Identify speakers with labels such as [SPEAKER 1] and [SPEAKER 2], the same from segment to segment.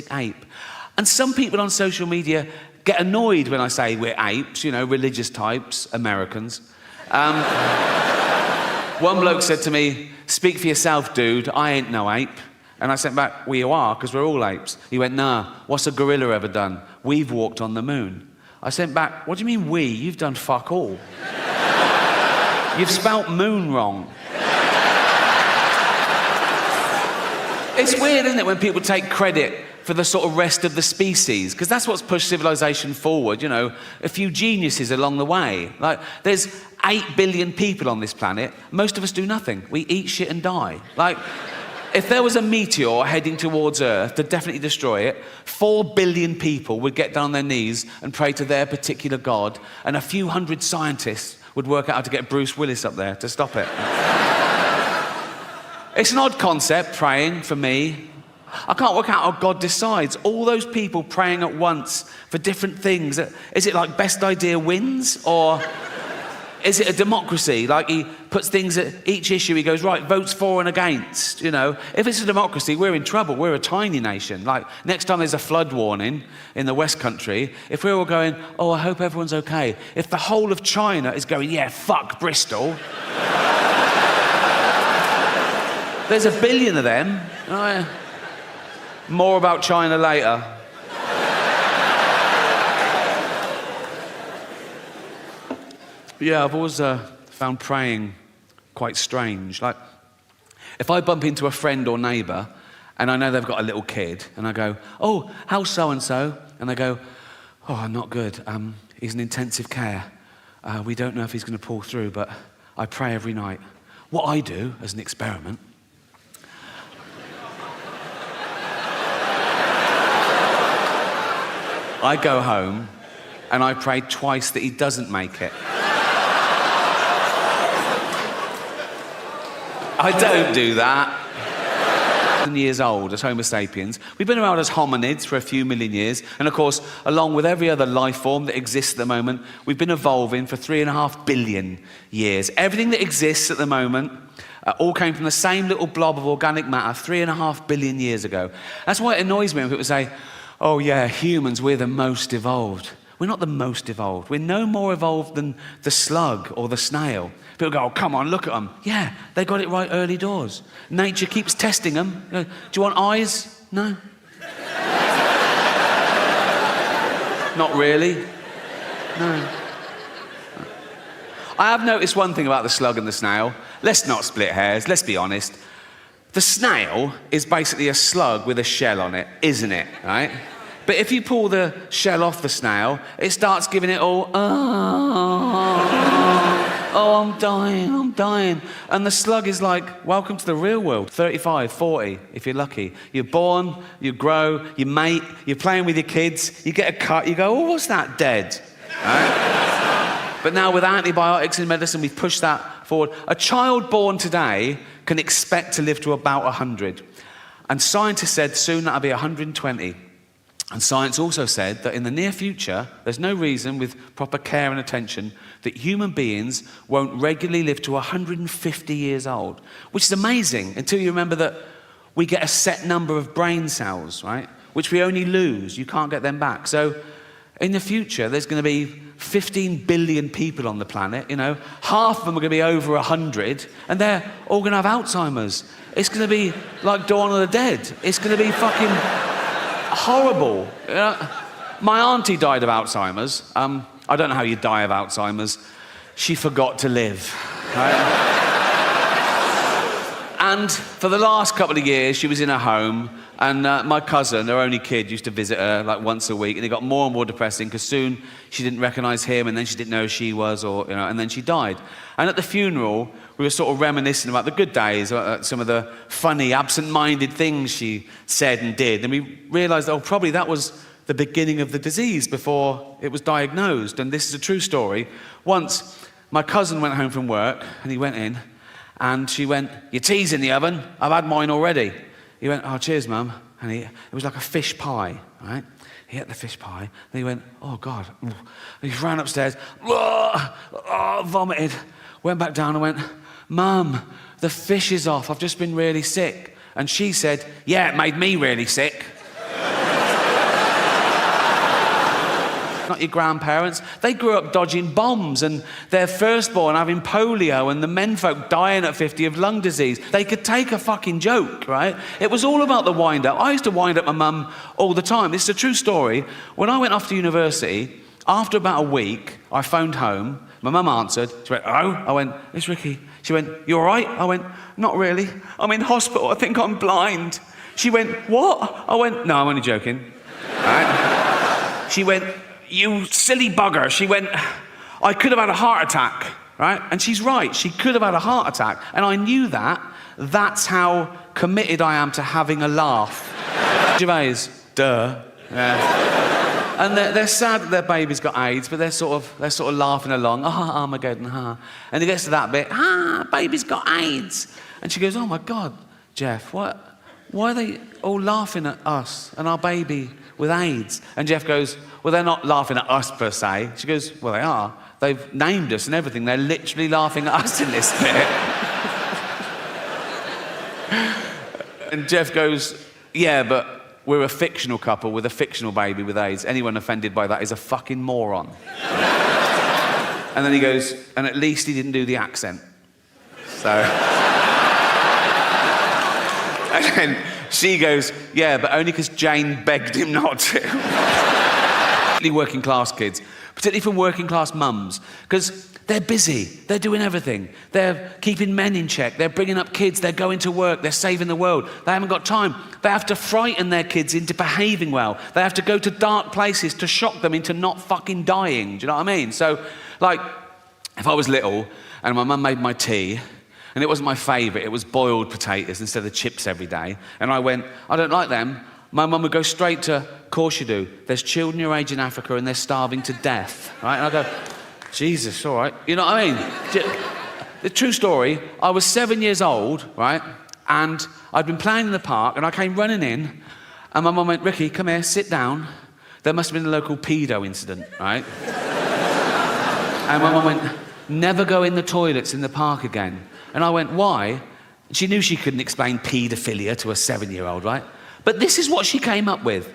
[SPEAKER 1] ape. And some people on social media get annoyed when I say we're apes, you know, religious types, Americans. One bloke said to me, "Speak for yourself, dude, I ain't no ape." And I sent back, "Well, you are, because we're all apes." He went, "Nah, what's a gorilla ever done? We've walked on the moon." I sent back, "What do you mean we? You've done fuck all. You've spelt moon wrong." It's weird, isn't it, when people take credit for the sort of rest of the species, because that's what's pushed civilization forward, you know, a few geniuses along the way. Like, there's 8 billion people on this planet. Most of us do nothing. We eat shit and die. Like, if there was a meteor heading towards Earth to definitely destroy it, 4 billion people would get down on their knees and pray to their particular god, and a few hundred scientists would work out how to get Bruce Willis up there to stop it. It's an odd concept, praying, for me. I can't work out how God decides. All those people praying at once for different things. Is it like best idea wins? Or is it a democracy? Like he puts things at each issue, he goes, right, votes for and against, you know. If it's a democracy, we're in trouble. We're a tiny nation. Like, next time there's a flood warning in the West Country, if we're all going, "Oh, I hope everyone's okay." If the whole of China is going, "Yeah, fuck Bristol." There's a billion of them. More about China later. Yeah, I've always found praying quite strange. Like, if I bump into a friend or neighbour and I know they've got a little kid, and I go, "Oh, how's so-and-so?" And they go, "Oh, not good. He's in intensive care. We don't know if he's going to pull through, but I pray every night." What I do, as an experiment, I go home and I pray twice that he doesn't make it. I don't do that. Years old as Homo sapiens. We've been around as hominids for a few million years, and of course, along with every other life form that exists at the moment, we've been evolving for 3.5 billion years. Everything that exists at the moment all came from the same little blob of organic matter 3.5 billion years ago. That's why it annoys me when people say, "Oh yeah, humans, we're the most evolved." We're not the most evolved. We're no more evolved than the slug or the snail. People go, "Oh, come on, look at them." Yeah, they got it right early doors. Nature keeps testing them. You know, "Do you want eyes?" "No." "Not really." "No." I have noticed one thing about the slug and the snail. Let's not split hairs, let's be honest. The snail is basically a slug with a shell on it, isn't it, right? But if you pull the shell off the snail, it starts giving it all, "Oh, I'm dying. And the slug is like, "Welcome to the real world." 35, 40, if you're lucky. You're born, you grow, you mate, you're playing with your kids, you get a cut, you go, "Oh, what's that, dead?" Right? But now with antibiotics in medicine, we've pushed that forward. A child born today can expect to live to about 100. And scientists said soon that'll be 120. And science also said that in the near future, there's no reason, with proper care and attention, that human beings won't regularly live to 150 years old, which is amazing until you remember that we get a set number of brain cells, right, which we only lose. You can't get them back. So in the future, there's going to be 15 billion people on the planet, you know, half of them are going to be over 100, and they're all going to have Alzheimer's. It's going to be like Dawn of the Dead. It's going to be fucking horrible. My auntie died of Alzheimer's. I don't know how you die of Alzheimer's. She forgot to live. Right? And for the last couple of years, she was in her home, and my cousin, her only kid, used to visit her like once a week, and it got more and more depressing because soon she didn't recognise him, and then she didn't know who she was, or you know, and then she died. And at the funeral, we were sort of reminiscing about the good days, some of the funny, absent-minded things she said and did, and we realised, oh, probably that was the beginning of the disease before it was diagnosed. And this is a true story. Once, my cousin went home from work, and he went in, and she went, "Your tea's in the oven. I've had mine already." He went, "Oh, cheers, Mum." And it was like a fish pie, right? He ate the fish pie, and he went, "Oh, God." And he ran upstairs, vomited, went back down and went, "Mum, the fish is off. I've just been really sick." And she said, "Yeah, it made me really sick." not your grandparents. They grew up dodging bombs and their firstborn having polio and the menfolk dying at 50 of lung disease. They could take a fucking joke, right? It was all about the wind-up. I used to wind up my mum all the time. This is a true story. When I went off to university, after about a week, I phoned home. My mum answered. She went, "Hello?" I went, "It's Ricky." She went, "You all right?" I went, "Not really. I'm in hospital. I think I'm blind." She went, "What?" I went, "No, I'm only joking." Right? She went, "You silly bugger." She went, "I could have had a heart attack." Right? And she's right. She could have had a heart attack. And I knew that. That's how committed I am to having a laugh. Gervais, duh. Yeah. And they're sad that their baby's got AIDS, but they're sort of laughing along. Armageddon, And it gets to that bit, baby's got AIDS. And she goes, "Oh my God, Jeff, why are they all laughing at us and our baby with AIDS?" And Jeff goes, "Well, they're not laughing at us per se." She goes, "Well, they are. They've named us and everything. They're literally laughing at us in this bit." And Jeff goes, "Yeah, but we're a fictional couple with a fictional baby with AIDS. Anyone offended by that is a fucking moron." And then he goes, "And at least he didn't do the accent." So... And then she goes, "Yeah, but only because Jane begged him not to." Working class kids, particularly from working class mums, because they're busy, they're doing everything. They're keeping men in check, they're bringing up kids, they're going to work, they're saving the world. They haven't got time. They have to frighten their kids into behaving well. They have to go to dark places to shock them into not fucking dying. Do you know what I mean? So, like, if I was little and my mum made my tea, and it wasn't my favourite, it was boiled potatoes instead of chips every day, and I went, "I don't like them," my mum would go straight to, "Course you do. There's children your age in Africa and they're starving to death." Right? And I go, "Jesus, all right." You know what I mean? The true story, I was 7 years old, right? And I'd been playing in the park and I came running in and my mum went, "Ricky, come here, sit down." There must have been a local pedo incident, right? And my mum went, "Never go in the toilets in the park again." And I went, "Why?" She knew she couldn't explain paedophilia to a 7-year-old, right? But this is what she came up with.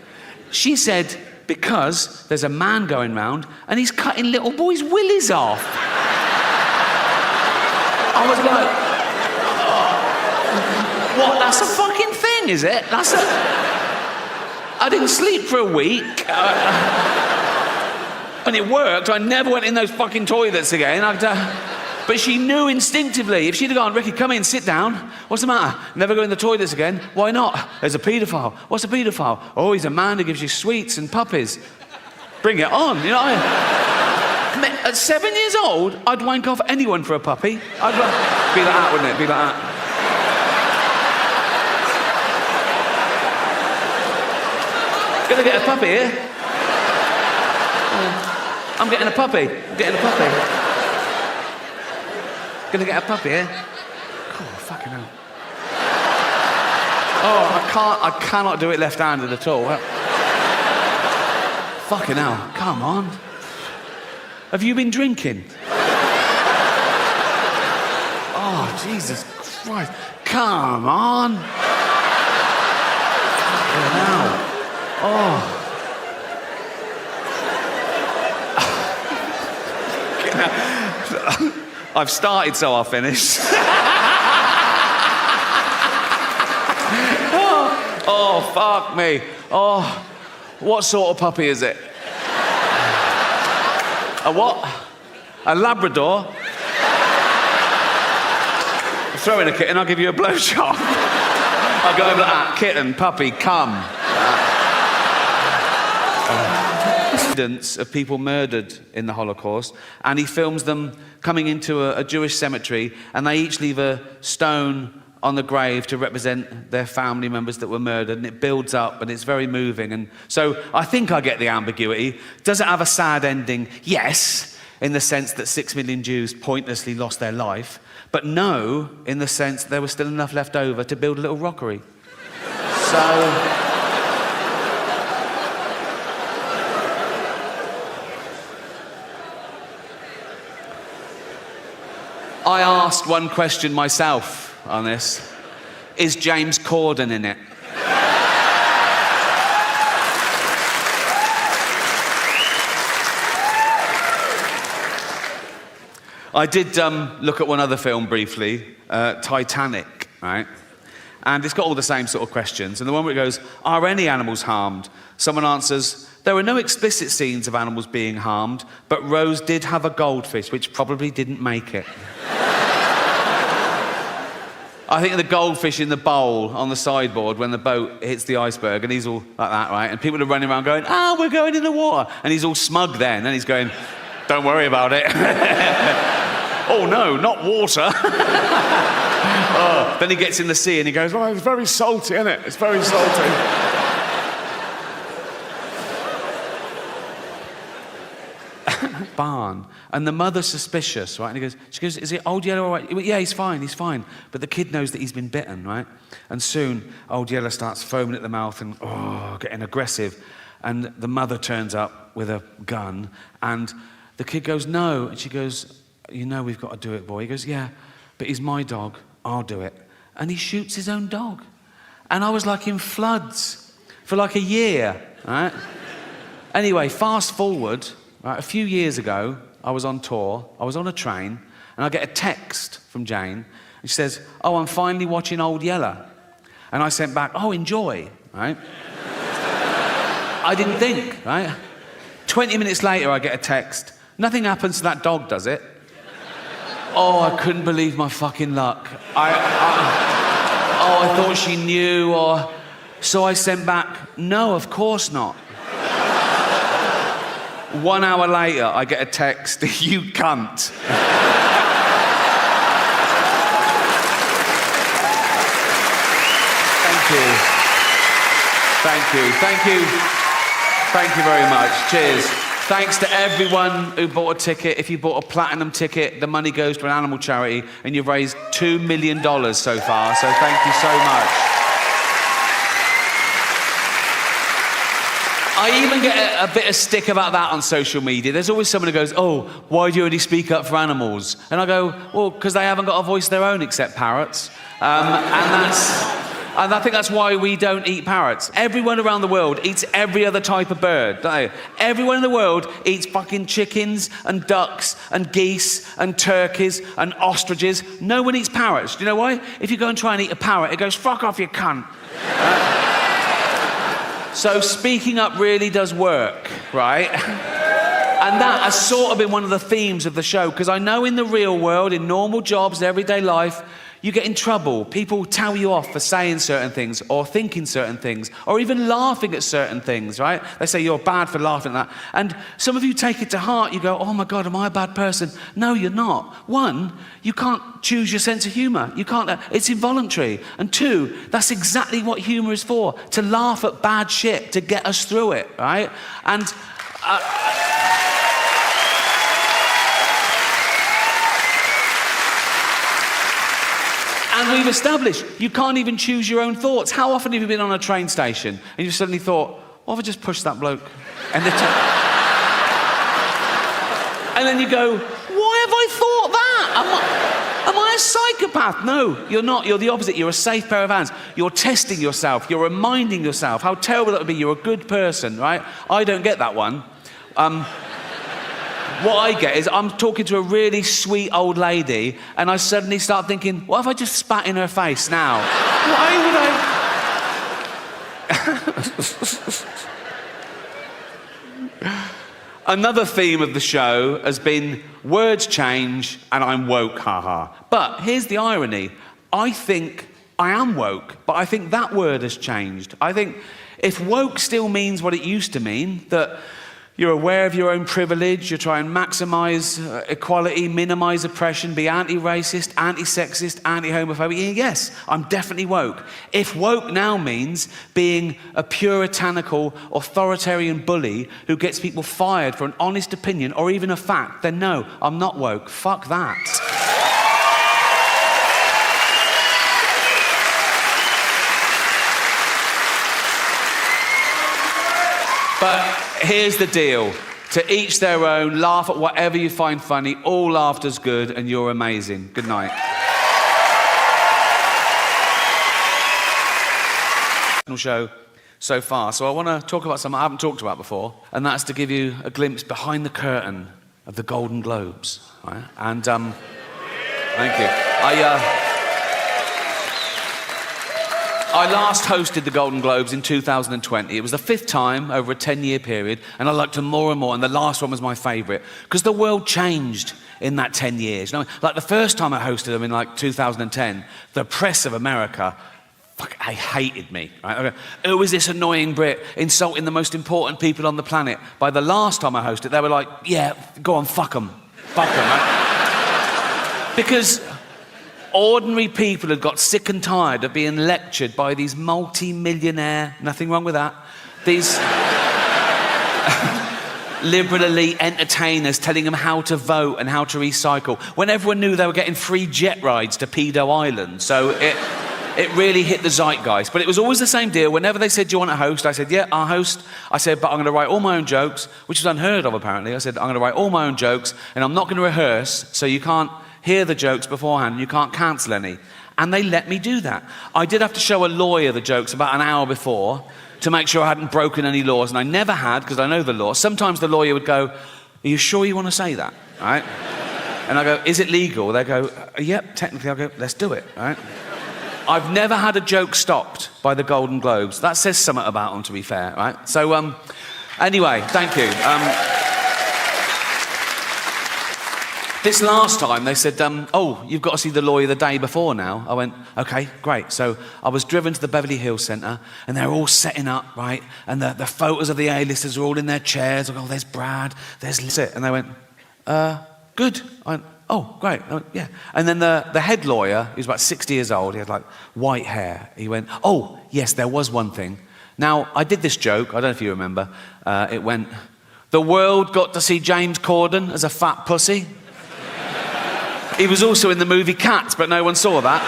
[SPEAKER 1] She said, "Because there's a man going round and he's cutting little boys' willies off." I was like, "What? That's a fucking thing, is it? That's a..." I didn't sleep for a week. And it worked. I never went in those fucking toilets again. But she knew instinctively. If she'd have gone, "Ricky, come in, sit down. What's the matter? Never go in the toilets again." "Why not?" "There's a paedophile." "What's a paedophile?" "Oh, he's a man who gives you sweets and puppies." Bring it on, you know what I mean? At 7 years old, I'd wank off anyone for a puppy. I'd be like that, wouldn't it? Be like that. Gonna get a puppy here. I'm getting a puppy. I'm getting a puppy. Gonna get a puppy, eh? Oh, fucking hell. Oh, I cannot do it left-handed at all. Fucking hell, come on. Have you been drinking? Oh, Jesus Christ. Come on. Fucking hell. Oh. I've started, so I'll finish. Oh, fuck me. Oh, what sort of puppy is it? A what? A Labrador? Throw in a kitten, I'll give you a blowjob. I'll go over that. Kitten, puppy, come. Evidence of people murdered in the Holocaust, and he films them coming into a Jewish cemetery, and they each leave a stone on the grave to represent their family members that were murdered, and it builds up, and it's very moving. And so I think I get the ambiguity. Does it have a sad ending? Yes, in the sense that 6 million Jews pointlessly lost their life, but no, in the sense that there was still enough left over to build a little rockery. So... I asked one question myself on this. Is James Corden in it? I did look at one other film briefly, Titanic, right? And it's got all the same sort of questions. And the one where it goes, are any animals harmed? Someone answers, there were no explicit scenes of animals being harmed, but Rose did have a goldfish, which probably didn't make it. I think the goldfish in the bowl on the sideboard when the boat hits the iceberg, and he's all like that, right? And people are running around going, we're going in the water. And he's all smug then, and he's going, don't worry about it. Oh no, not water. Then he gets in the sea and he goes, well, it's very salty, isn't it? It's very salty. Barn. And the mother's suspicious, right? And she goes, is it Old Yeller all right? Yeah, he's fine. But the kid knows that he's been bitten, right? And soon, Old Yeller starts foaming at the mouth and, getting aggressive. And the mother turns up with a gun. And the kid goes, no. And she goes, you know we've got to do it, boy. He goes, yeah, but he's my dog. I'll do it. And he shoots his own dog. And I was like in floods for like a year, right? Anyway, fast forward. Right, a few years ago, I was on tour, I was on a train, and I get a text from Jane, and she says, I'm finally watching Old Yeller. And I sent back, enjoy, right? I didn't think, right? 20 minutes later, I get a text, nothing happens to that dog, does it? I couldn't believe my fucking luck. I thought she knew, so I sent back, no, of course not. 1 hour later, I get a text, you cunt. Thank you very much. Cheers. Thanks to everyone who bought a ticket. If you bought a platinum ticket, the money goes to an animal charity, and you've raised $2 million so far, so thank you so much. I even get a bit of stick about that on social media. There's always someone who goes, why do you only speak up for animals? And I go, well, because they haven't got a voice of their own except parrots. And I think that's why we don't eat parrots. Everyone around the world eats every other type of bird, don't they? Everyone in the world eats fucking chickens and ducks and geese and turkeys and ostriches. No one eats parrots. Do you know why? If you go and try and eat a parrot, it goes, fuck off, you cunt. So speaking up really does work, right? And that has sort of been one of the themes of the show, because I know in the real world, in normal jobs, everyday life, you get in trouble. People tell you off for saying certain things or thinking certain things or even laughing at certain things, right? They say you're bad for laughing at that. And some of you take it to heart. You go, oh my God, am I a bad person? No, you're not. One, you can't choose your sense of humour. You can't, it's involuntary. And two, that's exactly what humour is for, to laugh at bad shit, to get us through it, right? And... And we've established you can't even choose your own thoughts. How often have you been on a train station and you've suddenly thought, what if I just pushed that bloke? And then you go, why have I thought that? Am I a psychopath? No, you're not. You're the opposite. You're a safe pair of hands. You're testing yourself. You're reminding yourself how terrible that would be. You're a good person, right? I don't get that one. What I get is I'm talking to a really sweet old lady and I suddenly start thinking, what if I just spat in her face now? Why would I? Another theme of the show has been words change and I'm woke, haha. But here's the irony. I think I am woke, but I think that word has changed. I think if woke still means what it used to mean, that you're aware of your own privilege, you try and maximise equality, minimise oppression, be anti-racist, anti-sexist, anti-homophobic. Yes, I'm definitely woke. If woke now means being a puritanical, authoritarian bully who gets people fired for an honest opinion or even a fact, then no, I'm not woke. Fuck that. But here's the deal. To each their own, laugh at whatever you find funny. All laughter's good and you're amazing. Good night. Show so far. So I want to talk about something I haven't talked about before, and that's to give you a glimpse behind the curtain of the Golden Globes, right? And thank you. I last hosted the Golden Globes in 2020. It was the 5th time over a 10-year period, and I liked them more and more, and the last one was my favourite, because the world changed in that 10 years. You know, like the first time I hosted them in like 2010, the press of America, they hated me. Right? Who is this annoying Brit insulting the most important people on the planet? By the last time I hosted, they were like, yeah, go on, fuck them. Fuck them, right? Because ordinary people had got sick and tired of being lectured by these multi-millionaire, nothing wrong with that, these liberal elite entertainers telling them how to vote and how to recycle, when everyone knew they were getting free jet rides to Pedo Island. So it really hit the zeitgeist. But it was always the same deal. Whenever they said, do you want to host? I said, yeah, I'll host. I said, but I'm going to write all my own jokes, which was unheard of, apparently. I said, I'm going to write all my own jokes, and I'm not going to rehearse, so you can't hear the jokes beforehand, and you can't cancel any. And they let me do that. I did have to show a lawyer the jokes about an hour before to make sure I hadn't broken any laws, and I never had, because I know the law. Sometimes the lawyer would go, are you sure you want to say that? Right? And I go, is it legal? They go, yep, technically. I go, let's do it. Right? I've never had a joke stopped by the Golden Globes. That says something about them, to be fair, right? So, anyway, thank you. This last time, they said, oh, you've got to see the lawyer the day before now. I went, OK, great. So I was driven to the Beverly Hills Centre, and they're all setting up, right? And the photos of the A-listers are all in their chairs. I go, oh, there's Brad, there's Lisa. And they went, good. I went, oh, great. I went, yeah. And then the head lawyer, he was about 60 years old. He had, like, white hair. He went, oh, yes, there was one thing. Now, I did this joke. I don't know if you remember. It went, the world got to see James Corden as a fat pussy. He was also in the movie Cats, but no one saw that.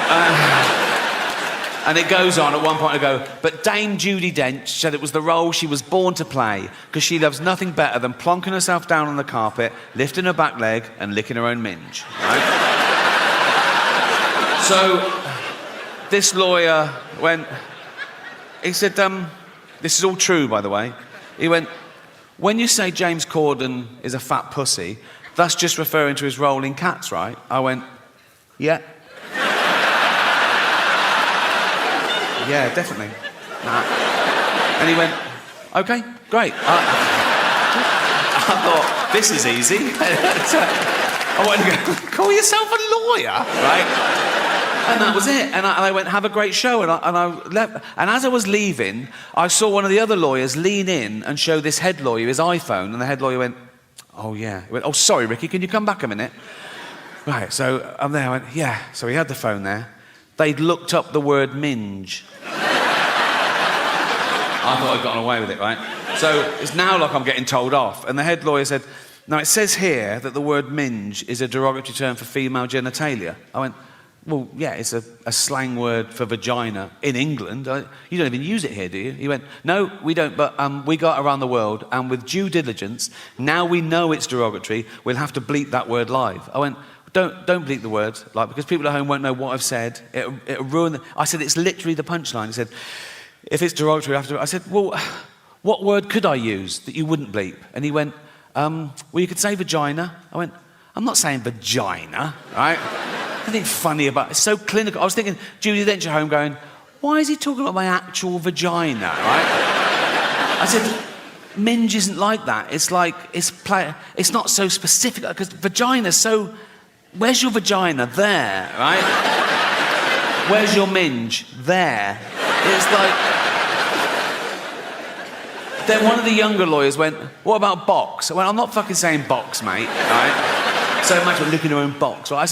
[SPEAKER 1] And it goes on at one point, I go, but Dame Judi Dench said it was the role she was born to play, because she loves nothing better than plonking herself down on the carpet, lifting her back leg, and licking her own minge. Right? So, this lawyer went, he said, this is all true, by the way. He went, when you say James Corden is a fat pussy, that's just referring to his role in Cats, right? I went, yeah. Yeah, definitely. Nah. And he went, OK, great. I thought, this is easy. I wanted to go, call yourself a lawyer, right? And that was it. And I went, have a great show. And I left. And as I was leaving, I saw one of the other lawyers lean in and show this head lawyer his iPhone. And the head lawyer went, oh, yeah. He went, oh, sorry, Ricky, can you come back a minute? Right, so I'm there. I went, yeah. So he had the phone there. They'd looked up the word minge. I thought I'd gotten away with it, right? So it's now like I'm getting told off. And the head lawyer said, now it says here that the word minge is a derogatory term for female genitalia. I went, well, yeah, it's a slang word for vagina in England. You don't even use it here, do you? He went, no, we don't, but we go around the world, and with due diligence, now we know it's derogatory, we'll have to bleep that word live. I went, don't bleep the word, like, because people at home won't know what I've said. It'll ruin the... I said, it's literally the punchline. He said, if it's derogatory, I have to... I said, well, what word could I use that you wouldn't bleep? And he went, well, you could say vagina. I went, I'm not saying vagina, right? Nothing funny about it. It's so clinical. I was thinking, Judi Dench at home going, why is he talking about my actual vagina, right? I said, minge isn't like that. It's like, it's not so specific, because vagina's so... Where's your vagina? There, right? Where's your minge? There. It's like... Then one of the younger lawyers went, what about box? I went, I'm not fucking saying box, mate, right? So imagine looking at her own box, right?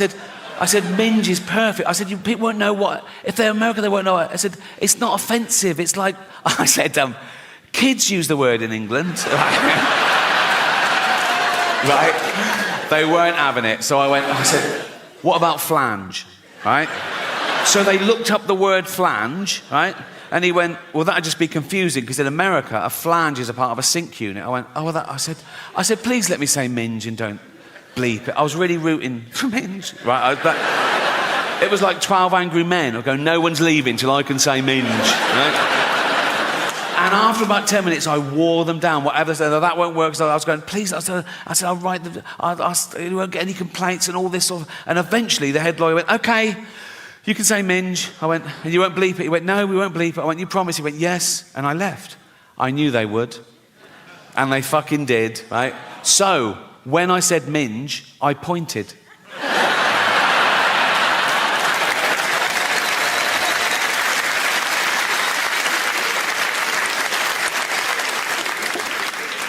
[SPEAKER 1] I said, minge is perfect. I said, people won't know what... If they're American, they won't know it. I said, it's not offensive. It's like... I said, kids use the word in England. Right? They weren't having it. So I said, what about flange? Right? So they looked up the word flange, right? And he went, well, that'd just be confusing, because in America, a flange is a part of a sink unit. I went, oh, well, I said, please let me say minge and don't bleep it. I was really rooting for minge, right? It was like 12 Angry Men. I go, no one's leaving till I can say minge, right?
[SPEAKER 2] And after about 10 minutes, I wore them down. Whatever, said, oh, that won't work. So I was going, please. I said, I'll write them. You won't get any complaints and all this sort of. And eventually, the head lawyer went, okay, you can say minge. I went, and you won't bleep it. He went, no, we won't bleep it. I went, you promise? He went, yes. And I left. I knew they would. And they fucking did, right? So, when I said minge, I pointed.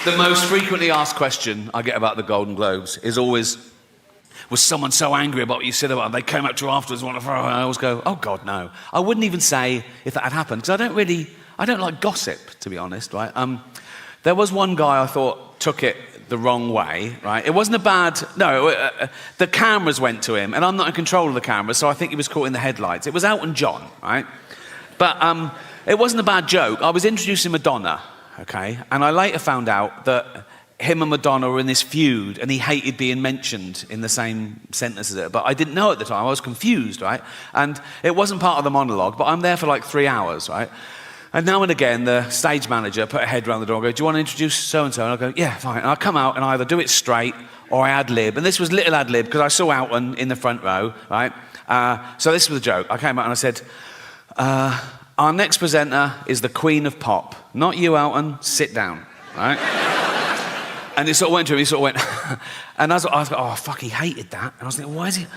[SPEAKER 2] The most frequently asked question I get about the Golden Globes is always, was someone so angry about what you said about them, they came up to you afterwards and want to throw, and I always go, oh God, no. I wouldn't even say if that had happened, because I don't like gossip, to be honest, right? There was one guy I thought took it the wrong way, right? It wasn't the cameras went to him, and I'm not in control of the cameras, so I think he was caught in the headlights. It was Elton John, right? But it wasn't a bad joke. I was introducing Madonna, okay? And I later found out that him and Madonna were in this feud, and he hated being mentioned in the same sentence as it. But I didn't know at the time. I was confused, right? And it wasn't part of the monologue, but I'm there for like 3 hours, right? And now and again, the stage manager put a head around the door and go, do you want to introduce so-and-so? And I go, yeah, fine. And I come out and I either do it straight or I ad-lib. And this was little ad-lib because I saw Elton in the front row, right? So this was a joke. I came out and I said, our next presenter is the Queen of Pop. Not you, Elton. Sit down, right? And he sort of went to him, he sort of went, and I was like, oh, fuck, he hated that. And I was thinking, why is he,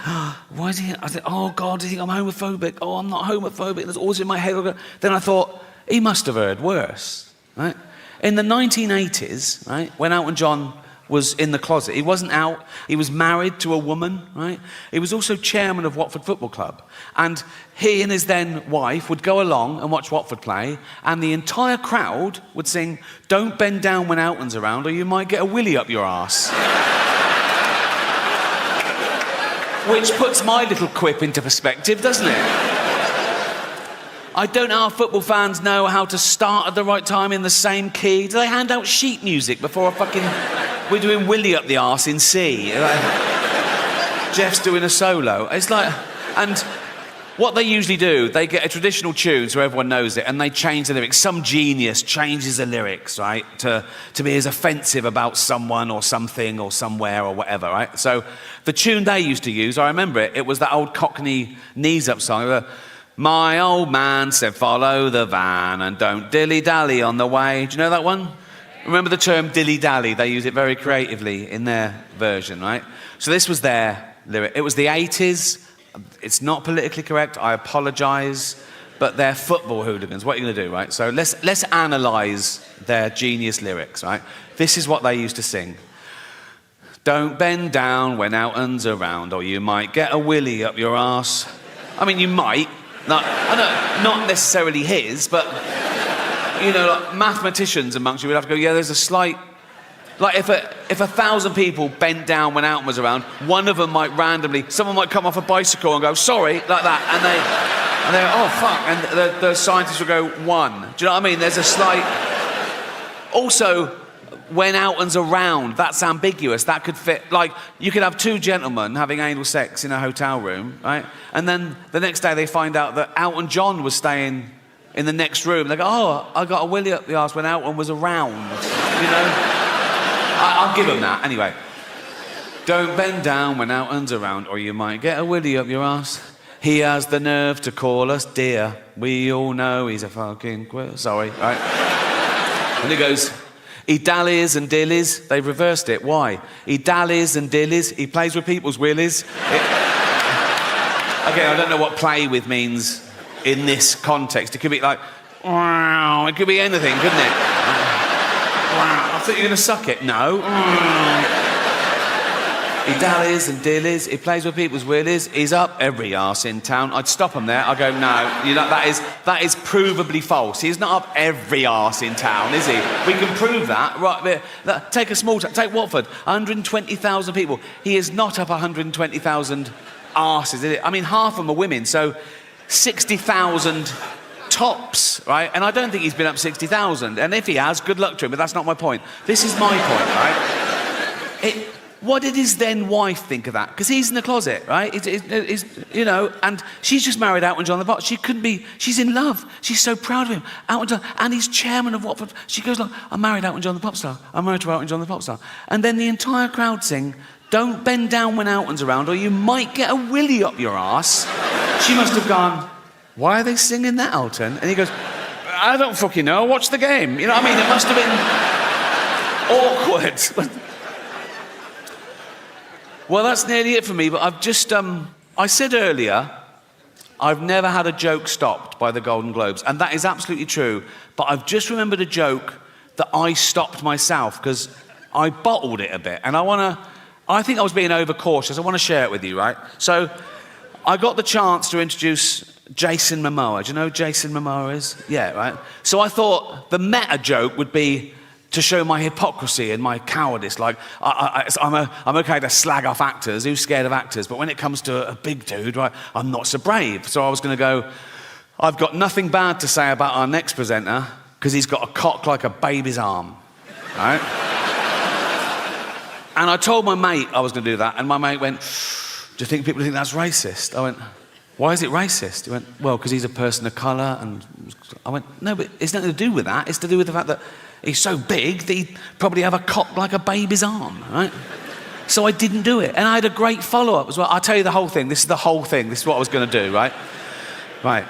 [SPEAKER 2] I said, oh, God, do you think I'm homophobic? Oh, I'm not homophobic. There's always in my head. Then I thought, he must have heard worse, right? In the 1980s, right, when Elton John was in the closet, he wasn't out, he was married to a woman, right? He was also chairman of Watford Football Club. And he and his then wife would go along and watch Watford play, and the entire crowd would sing, don't bend down when Elton's around or you might get a willy up your arse. Which puts my little quip into perspective, doesn't it? I don't know how football fans know how to start at the right time in the same key. Do they hand out sheet music before we're doing Willy up the arse in C? Jeff's doing a solo. It's like, and what they usually do, they get a traditional tune so everyone knows it, and they change the lyrics. Some genius changes the lyrics, right, to be as offensive about someone or something or somewhere or whatever, right? So the tune they used to use, I remember it, it was that old Cockney knees up song. My old man said, follow the van and don't dilly-dally on the way. Do you know that one? Remember the term dilly-dally? They use it very creatively in their version, right? So this was their lyric. It was the 80s. It's not politically correct. I apologise. But they're football hooligans. What are you going to do, right? So let's analyse their genius lyrics, right? This is what they used to sing. Don't bend down when Elton's around or you might get a willy up your arse. I mean, you might. Not necessarily his, but, you know, like mathematicians amongst you would have to go, yeah, there's a slight... Like, if 1,000 people bent down when Elton was around, one of them might randomly... Someone might come off a bicycle and go, sorry, like that, and they oh, fuck, and the scientists will go, one. Do you know what I mean? There's a slight... Also, when Elton's around, that's ambiguous. That could fit... Like, you could have two gentlemen having anal sex in a hotel room, right? And then the next day they find out that Elton John was staying in the next room. They go, oh, I got a willy up the arse when Elton was around, you know? I'll give him that. Anyway. Don't bend down when Elton's around or you might get a willy up your arse. He has the nerve to call us dear. We all know he's a fucking queer. Sorry, right? And he goes... He dallies and dillies. They've reversed it. Why? He dallies and dillies. He plays with people's willies. Again, I don't know what play with means in this context. It could be like, wow. It could be anything, couldn't it? Wow. I thought you were going to suck it. No. He dallies and dillies. He plays with people's willies. He's up every arse in town. I'd stop him there. I'd go, no, you know, that is provably false. He's not up every arse in town, is he? We can prove that. Right, take a small town. Take Watford. 120,000 people. He is not up 120,000 arses, is it? I mean, half of them are women, so 60,000 tops, right? And I don't think he's been up 60,000. And if he has, good luck to him, but that's not my point. This is my point, right?
[SPEAKER 1] what did his then wife think of that? Because he's in the closet, right? You know, and she's just married Elton John the pop. She's in love. She's so proud of him. Elton John, and he's chairman of Watford. She goes like, I'm married Elton John the pop star. I'm married to Elton John the pop star. And then the entire crowd sing, don't bend down when Elton's around or you might get a willy up your arse. She must have gone, why are they singing that, Elton? And he goes, I don't fucking know, watch the game. You know what I mean? It must have been awkward. Well, that's nearly it for me, but I've just, I said earlier, I've never had a joke stopped by the Golden Globes, and that is absolutely true, but I've just remembered a joke that I stopped myself, because I bottled it a bit, and I think I was being overcautious. I want to share it with you, right? So, I got the chance to introduce Jason Momoa. Do you know who Jason Momoa is? Yeah, right? So I thought the meta joke would be to show my hypocrisy and my cowardice. Like, I'm okay to slag off actors, who's scared of actors, but when it comes to a big dude, right, I'm not so brave. So I was going to go, I've got nothing bad to say about our next presenter, because he's got a cock like a baby's arm, right? And I told my mate I was going to do that, and my mate went, do you think people think that's racist? I went, why is it racist? He went, well, because he's a person of colour, and I went, no, but it's nothing to do with that. It's to do with the fact that he's so big that he'd probably have a cock like a baby's arm, right? So I didn't do it. And I had a great follow-up as well. I'll tell you the whole thing. This is the whole thing. This is what I was going to do, right? Right.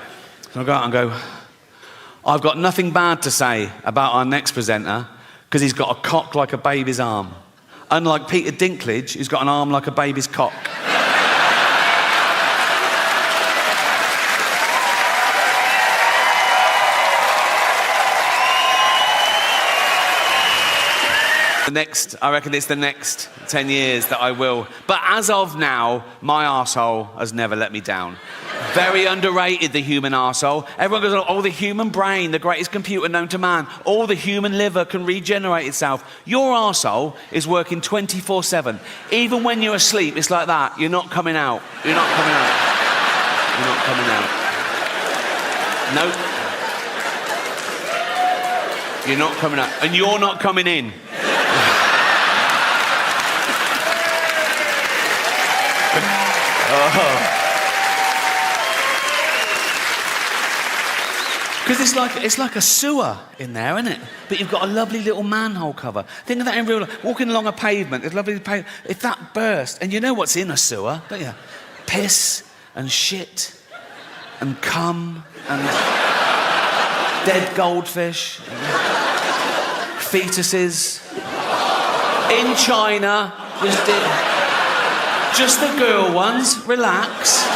[SPEAKER 1] So I go out and go, I've got nothing bad to say about our next presenter because he's got a cock like a baby's arm. Unlike Peter Dinklage, who's got an arm like a baby's cock. I reckon it's the next 10 years that I will. But as of now, my arsehole has never let me down. Very underrated, the human arsehole. Everyone goes, oh, the human brain, the greatest computer known to man. All the human liver can regenerate itself. Your arsehole is working 24/7. Even when you're asleep, it's like that. You're not coming out. You're not coming out. You're not coming out. Nope. You're not coming out. And you're not coming in. Because it's like a sewer in there, isn't it? But you've got a lovely little manhole cover. Think of that in real life. Walking along a pavement, it's lovely pavement. If that burst, and you know what's in a sewer, don't you? Piss and shit and cum and dead goldfish, and fetuses. In China, just the girl ones. Relax.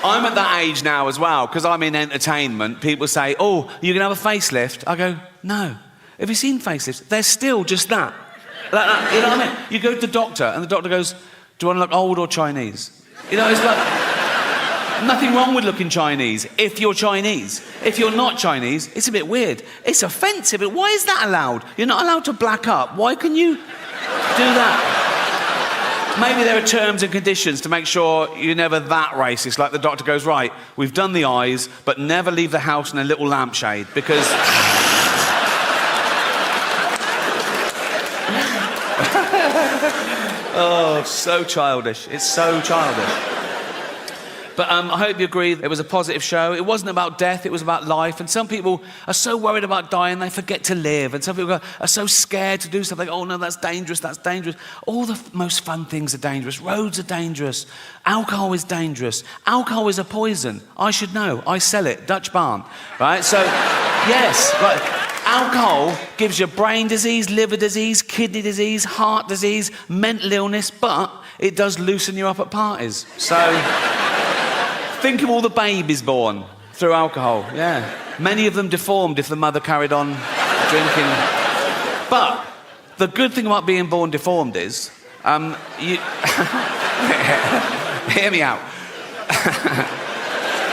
[SPEAKER 1] I'm at that age now as well, because I'm in entertainment. People say, oh, you can have a facelift. I go, no. Have you seen facelifts? They're still just that. Like that. You know what I mean? You go to the doctor, and the doctor goes, do you want to look old or Chinese? You know, it's like, nothing wrong with looking Chinese if you're Chinese. If you're not Chinese, it's a bit weird. It's offensive. Why is that allowed? You're not allowed to black up. Why can you do that? Maybe there are terms and conditions to make sure you're never that racist. Like the doctor goes, right, we've done the eyes, but never leave the house in a little lampshade, because... Oh, so childish. It's so childish. But I hope you agree it was a positive show. It wasn't about death, it was about life. And some people are so worried about dying, they forget to live. And some people are so scared to do something. Oh, no, that's dangerous, that's dangerous. All the most fun things are dangerous. Roads are dangerous. Alcohol is dangerous. Alcohol is a poison. I should know. I sell it. Dutch Barn. Right? So, yes. Right. Alcohol gives you brain disease, liver disease, kidney disease, heart disease, mental illness, but it does loosen you up at parties. So... think of all the babies born through alcohol, yeah. Many of them deformed if the mother carried on drinking. But the good thing about being born deformed is, you... Hear me out.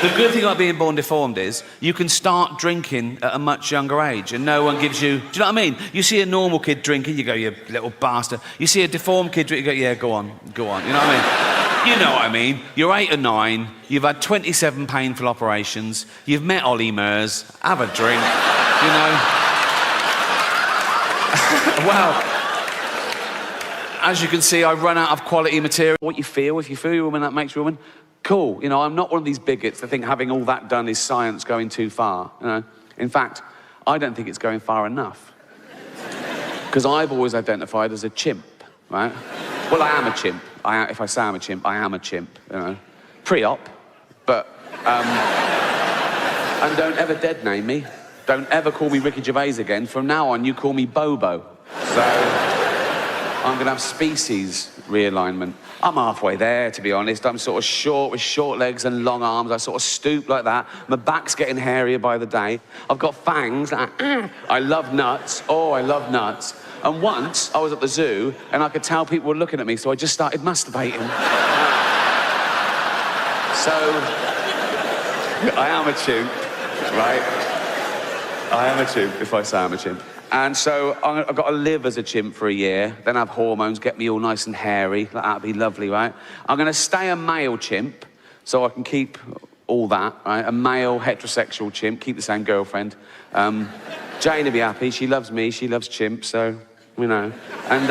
[SPEAKER 1] The good thing about being born deformed is you can start drinking at a much younger age and no one gives you... Do you know what I mean? You see a normal kid drinking, you go, you little bastard. You see a deformed kid drinking, you go, yeah, go on. You know what I mean? You know what I mean. You're 8 or 9, you've had 27 painful operations, you've met Ollie Murs, have a drink, you know. Well, as you can see, I run out of quality material. What you feel, if you feel you're a woman, that makes you a woman. Cool. You know, I'm not one of these bigots that think having all that done is science going too far. You know? In fact, I don't think it's going far enough. Because I've always identified as a chimp, right? Well, I am a chimp. If I say I'm a chimp, I am a chimp, you know. Pre-op, but... and don't ever dead name me. Don't ever call me Ricky Gervais again. From now on, you call me Bobo. So, I'm going to have species realignment. I'm halfway there, to be honest. I'm sort of short with short legs and long arms. I sort of stoop like that. My back's getting hairier by the day. I've got fangs. I love nuts. Oh, I love nuts. And once, I was at the zoo, and I could tell people were looking at me, so I just started masturbating. So, I am a chimp, right? I am a chimp, if I say I'm a chimp. And so I've got to live as a chimp for a year, then have hormones, get me all nice and hairy. That'd be lovely, right? I'm going to stay a male chimp, so I can keep all that, right? A male heterosexual chimp, keep the same girlfriend. Jane will be happy. She loves me. She loves chimps, so, you know. And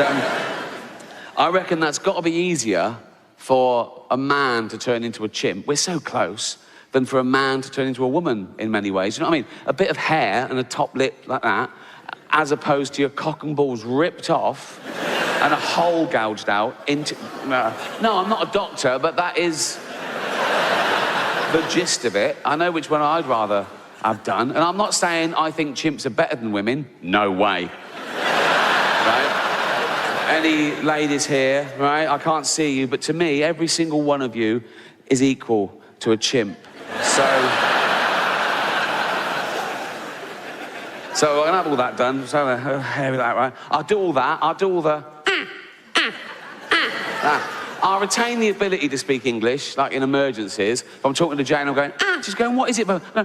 [SPEAKER 1] I reckon that's got to be easier for a man to turn into a chimp. We're so close. Than for a man to turn into a woman in many ways. You know what I mean? A bit of hair and a top lip like that, as opposed to your cock and balls ripped off and a hole gouged out into... No, I'm not a doctor, but that is the gist of it. I know which one I'd rather have done. And I'm not saying I think chimps are better than women. No way. Right? Any ladies here, right? I can't see you, but to me, every single one of you is equal to a chimp. So I'm gonna have all that done. So hair with that, right? I'll do all that. I'll do all the I'll retain the ability to speak English, like in emergencies. If I'm talking to Jane, I'm going, she's going, what is it, Bobo?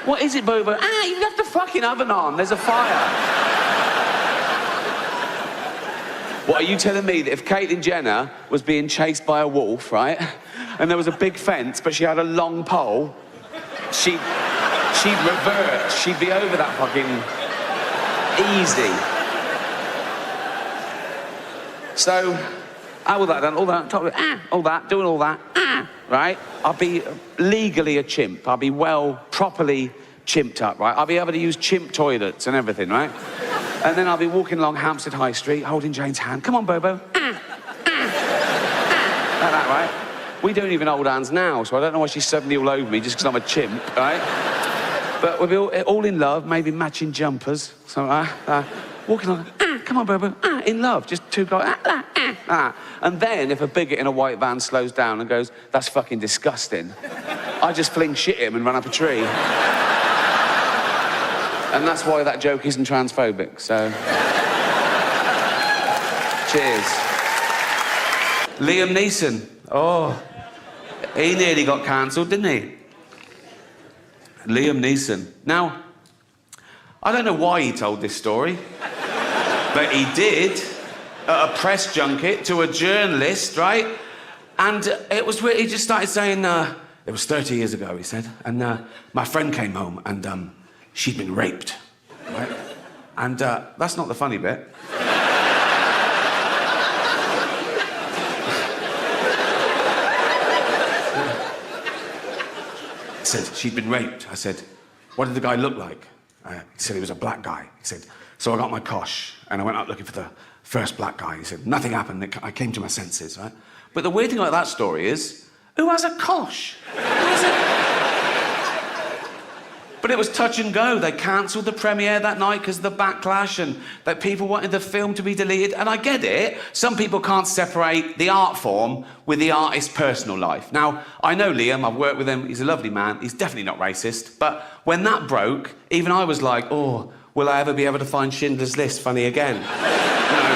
[SPEAKER 1] What is it, Bobo? You left the fucking oven on. There's a fire. What, are you telling me that if Caitlyn Jenner was being chased by a wolf, right, and there was a big fence, but she had a long pole, she'd revert, she'd be over that fucking easy. So, all that done, all that, all that, doing all that, right? I'll be legally a chimp. I'll be properly chimped up, right? I'll be able to use chimp toilets and everything, right? And then I'll be walking along Hampstead High Street, holding Jane's hand. Come on, Bobo. Like that, right? We don't even hold hands now, so I don't know why she's suddenly all over me just because I'm a chimp, right? But we'll be all in love, maybe matching jumpers. So, walking along, come on, Bobo, in love. Just two guys, And then if a bigot in a white van slows down and goes, that's fucking disgusting, I just fling shit at him and run up a tree. And that's why that joke isn't transphobic, so... Cheers. Liam Neeson. Oh, he nearly got cancelled, didn't he? Liam Neeson. Now, I don't know why he told this story, but he did at a press junket to a journalist, right? And it was where he just started saying, it was 30 years ago, he said, and my friend came home and she'd been raped, right? And that's not the funny bit. He said, she'd been raped. I said, what did the guy look like? He said he was a black guy. He said, so I got my cosh and I went out looking for the first black guy. He said, nothing happened. I came to my senses, right? But the weird thing about that story is, who has a cosh? Who has a... But it was touch and go. They cancelled the premiere that night because of the backlash and that people wanted the film to be deleted. And I get it. Some people can't separate the art form with the artist's personal life. Now, I know Liam. I've worked with him. He's a lovely man. He's definitely not racist. But when that broke, even I was like, oh, will I ever be able to find Schindler's List funny again? You know,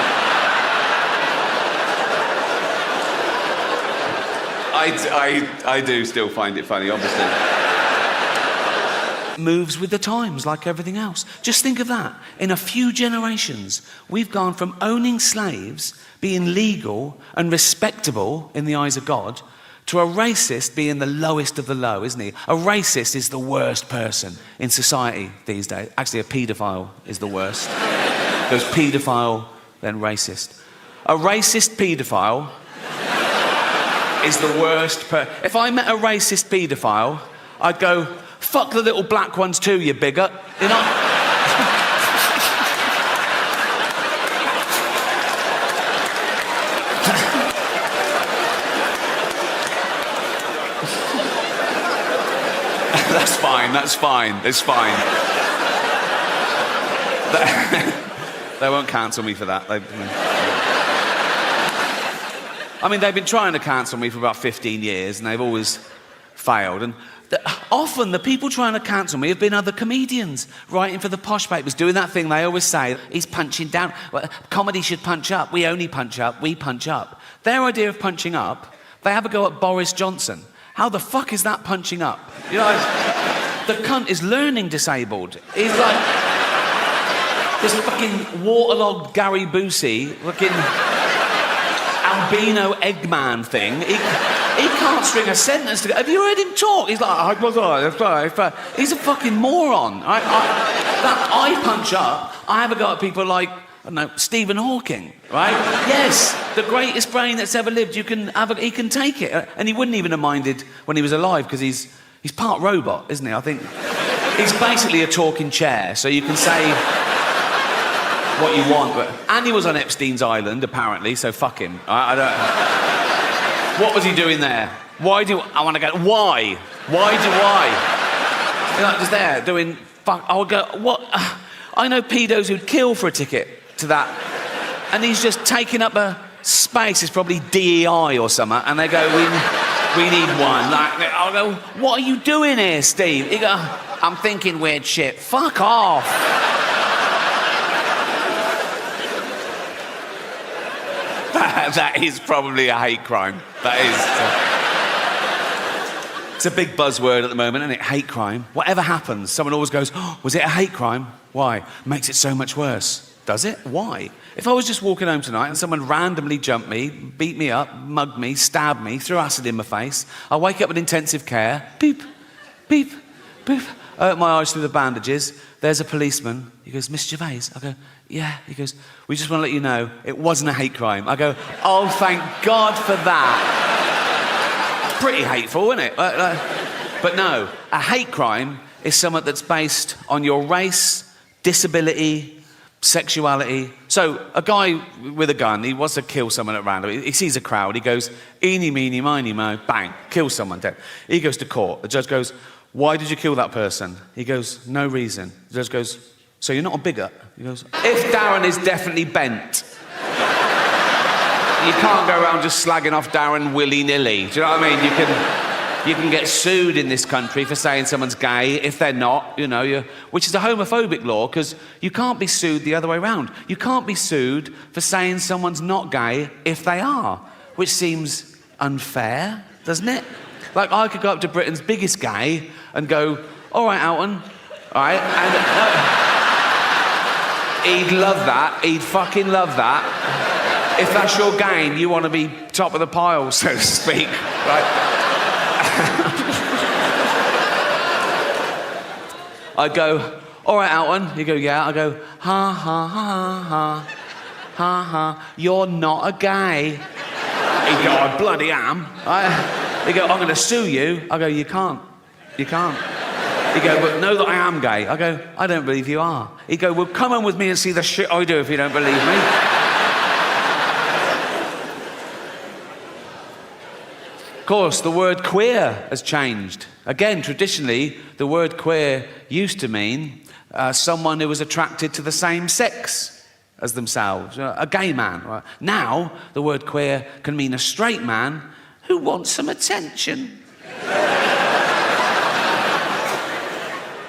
[SPEAKER 1] I do still find it funny, obviously. Moves with the times, like everything else. Just think of that. In a few generations, we've gone from owning slaves, being legal and respectable in the eyes of God, to a racist being the lowest of the low, isn't he? A racist is the worst person in society these days. Actually, a paedophile is the worst. Goes paedophile, then racist. A racist paedophile is the worst. If I met a racist paedophile, I'd go, fuck the little black ones too, you bigot. You know? That's fine. They won't cancel me for that. I mean, they've been trying to cancel me for about 15 years, and they've always failed. And often the people trying to cancel me have been other comedians writing for the posh papers, doing that thing they always say, he's punching down. Well, comedy should punch up. We only punch up. We punch up. Their idea of punching up, they have a go at Boris Johnson. How the fuck is that punching up? You know, the cunt is learning disabled. He's like this fucking waterlogged Gary Busey, fucking albino Eggman thing. He can't string a sentence together. Have you heard him talk? He's like, he's a fucking moron. That I punch up, I have a go at people like, I don't know, Stephen Hawking, right? Yes, the greatest brain that's ever lived. He can take it. And he wouldn't even have minded when he was alive, because he's part robot, isn't he? I think he's basically a talking chair, so you can say what you want. And he was on Epstein's island, apparently, so fuck him. I don't... What was he doing there? Why do I want to go? Why? Why do I? You're not just there doing fuck. I would go, what? I know pedos who'd kill for a ticket to that. And he's just taking up a space. It's probably DEI or something. And they go, we need one. Like, I'll go, what are you doing here, Steve? He go, I'm thinking weird shit. Fuck off. That is probably a hate crime. That is. It's a big buzzword at the moment, isn't it? Hate crime. Whatever happens, someone always goes, oh, was it a hate crime? Why? Makes it so much worse. Does it? Why? If I was just walking home tonight and someone randomly jumped me, beat me up, mugged me, stabbed me, threw acid in my face, I wake up in intensive care, beep, beep, beep. I open my eyes through the bandages. There's a policeman. He goes, Miss Gervais? I go, yeah. He goes, we just want to let you know it wasn't a hate crime. I go, oh, thank God for that. Pretty hateful, isn't it? But no, a hate crime is something that's based on your race, disability, sexuality. So a guy with a gun, he wants to kill someone at random. He sees a crowd. He goes, eeny, meeny, miny, mo, bang, kills someone, dead. He goes to court. The judge goes, why did you kill that person? He goes, no reason. The judge goes, so you're not a bigot? He goes, if Darren is definitely bent, you can't go around just slagging off Darren willy-nilly. Do you know what I mean? You can get sued in this country for saying someone's gay if they're not, you know, which is a homophobic law, because you can't be sued the other way around. You can't be sued for saying someone's not gay if they are, which seems unfair, doesn't it? Like, I could go up to Britain's biggest gay and go, all right, Alton, all right, and he'd love that. He'd fucking love that. If that's your game, you want to be top of the pile, so to speak, right? I'd go, all right, Alton. He'd go, yeah. I'd go, ha, ha, ha, ha, ha, ha, you're not a gay. He'd go, I bloody am. He'd go, I'm going to sue you. I go, you can't. You can't. He'd go, but know that I am gay. I go, I don't believe you are. He'd go, well, come on with me and see the shit I do if you don't believe me. Of course, the word queer has changed. Again, traditionally, the word queer used to mean someone who was attracted to the same sex as themselves, a gay man. Right? Now, the word queer can mean a straight man who wants some attention.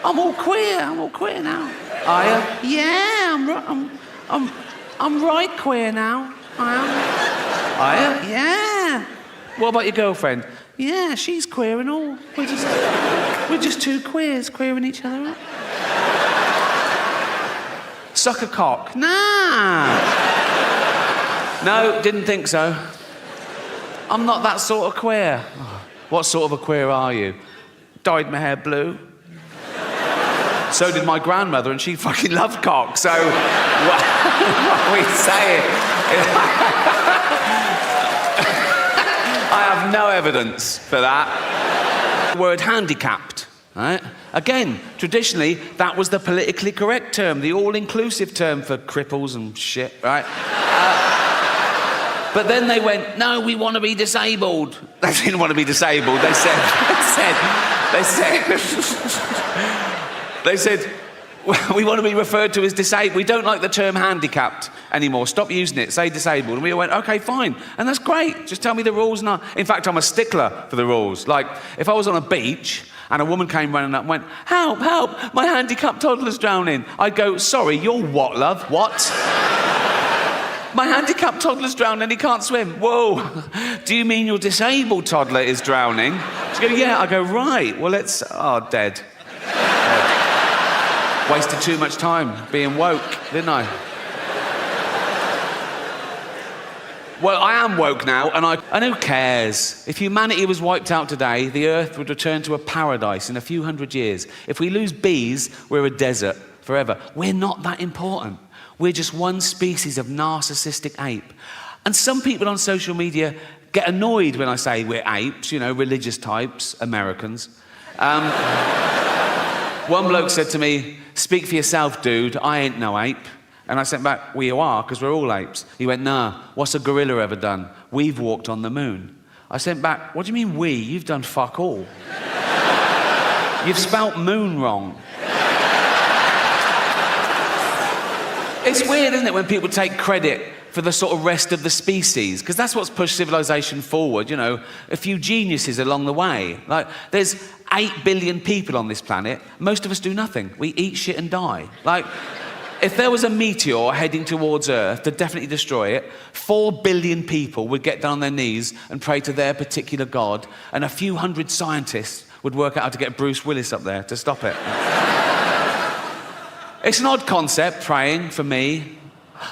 [SPEAKER 1] I'm all queer now. Are you? Yeah, I'm right queer now. I am. Are you? Yeah. What about your girlfriend? Yeah, she's queer and all. We're just two queers queering each other up. Suck a cock? Nah. No, didn't think so. I'm not that sort of queer. Oh, what sort of a queer are you? Dyed my hair blue. So did my grandmother, and she fucking loved cock. So, what are we saying? I have no evidence for that. The word handicapped, right? Again, traditionally, that was the politically correct term, the all-inclusive term for cripples and shit, right? But then they went, no, we want to be disabled. They didn't want to be disabled. They said, we want to be referred to as disabled. We don't like the term handicapped anymore. Stop using it. Say disabled. And we went, okay, fine. And that's great. Just tell me the rules. In fact, I'm a stickler for the rules. Like, if I was on a beach and a woman came running up and went, help, help, my handicapped toddler's drowning, I'd go, sorry, you're what, love? What? My handicapped toddler's drowning and he can't swim. Whoa, do you mean your disabled toddler is drowning? She'd go, yeah. I go, right, well, dead. Wasted too much time being woke, didn't I? Well, I am woke now, and who cares? If humanity was wiped out today, the Earth would return to a paradise in a few hundred years. If we lose bees, we're a desert forever. We're not that important. We're just one species of narcissistic ape. And some people on social media get annoyed when I say we're apes, religious types, Americans. One bloke said to me, speak for yourself, dude, I ain't no ape. And I sent back, well, you are, because we're all apes. He went, nah, what's a gorilla ever done? We've walked on the moon. I sent back, what do you mean we? You've done fuck all. You've spelt moon wrong. It's weird, isn't it, when people take credit for the sort of rest of the species, because that's what's pushed civilization forward, a few geniuses along the way. Like, there's 8 billion people on this planet. Most of us do nothing. We eat shit and die. Like, if there was a meteor heading towards Earth to definitely destroy it, 4 billion people would get down on their knees and pray to their particular god, and a few hundred scientists would work out how to get Bruce Willis up there to stop it. It's an odd concept, praying, for me.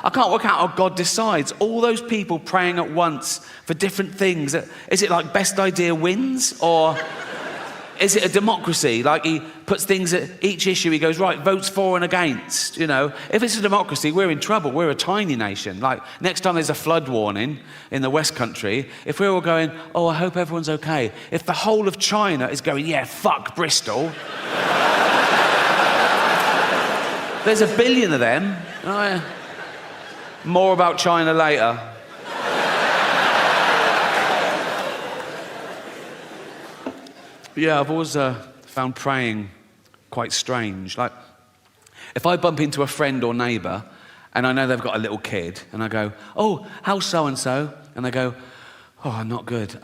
[SPEAKER 1] I can't work out how God decides. All those people praying at once for different things. Is it like best idea wins? Or is it a democracy? Like he puts things at each issue, he goes, right, votes for and against, If it's a democracy, we're in trouble. We're a tiny nation. Like, next time there's a flood warning in the West Country, if we're all going, oh, I hope everyone's okay. If the whole of China is going, yeah, fuck Bristol. There's a billion of them. Oh, yeah. More about China later. Yeah, I've always found praying quite strange. Like, if I bump into a friend or neighbour and I know they've got a little kid and I go, oh, how's so-and-so? And they go, oh, not good.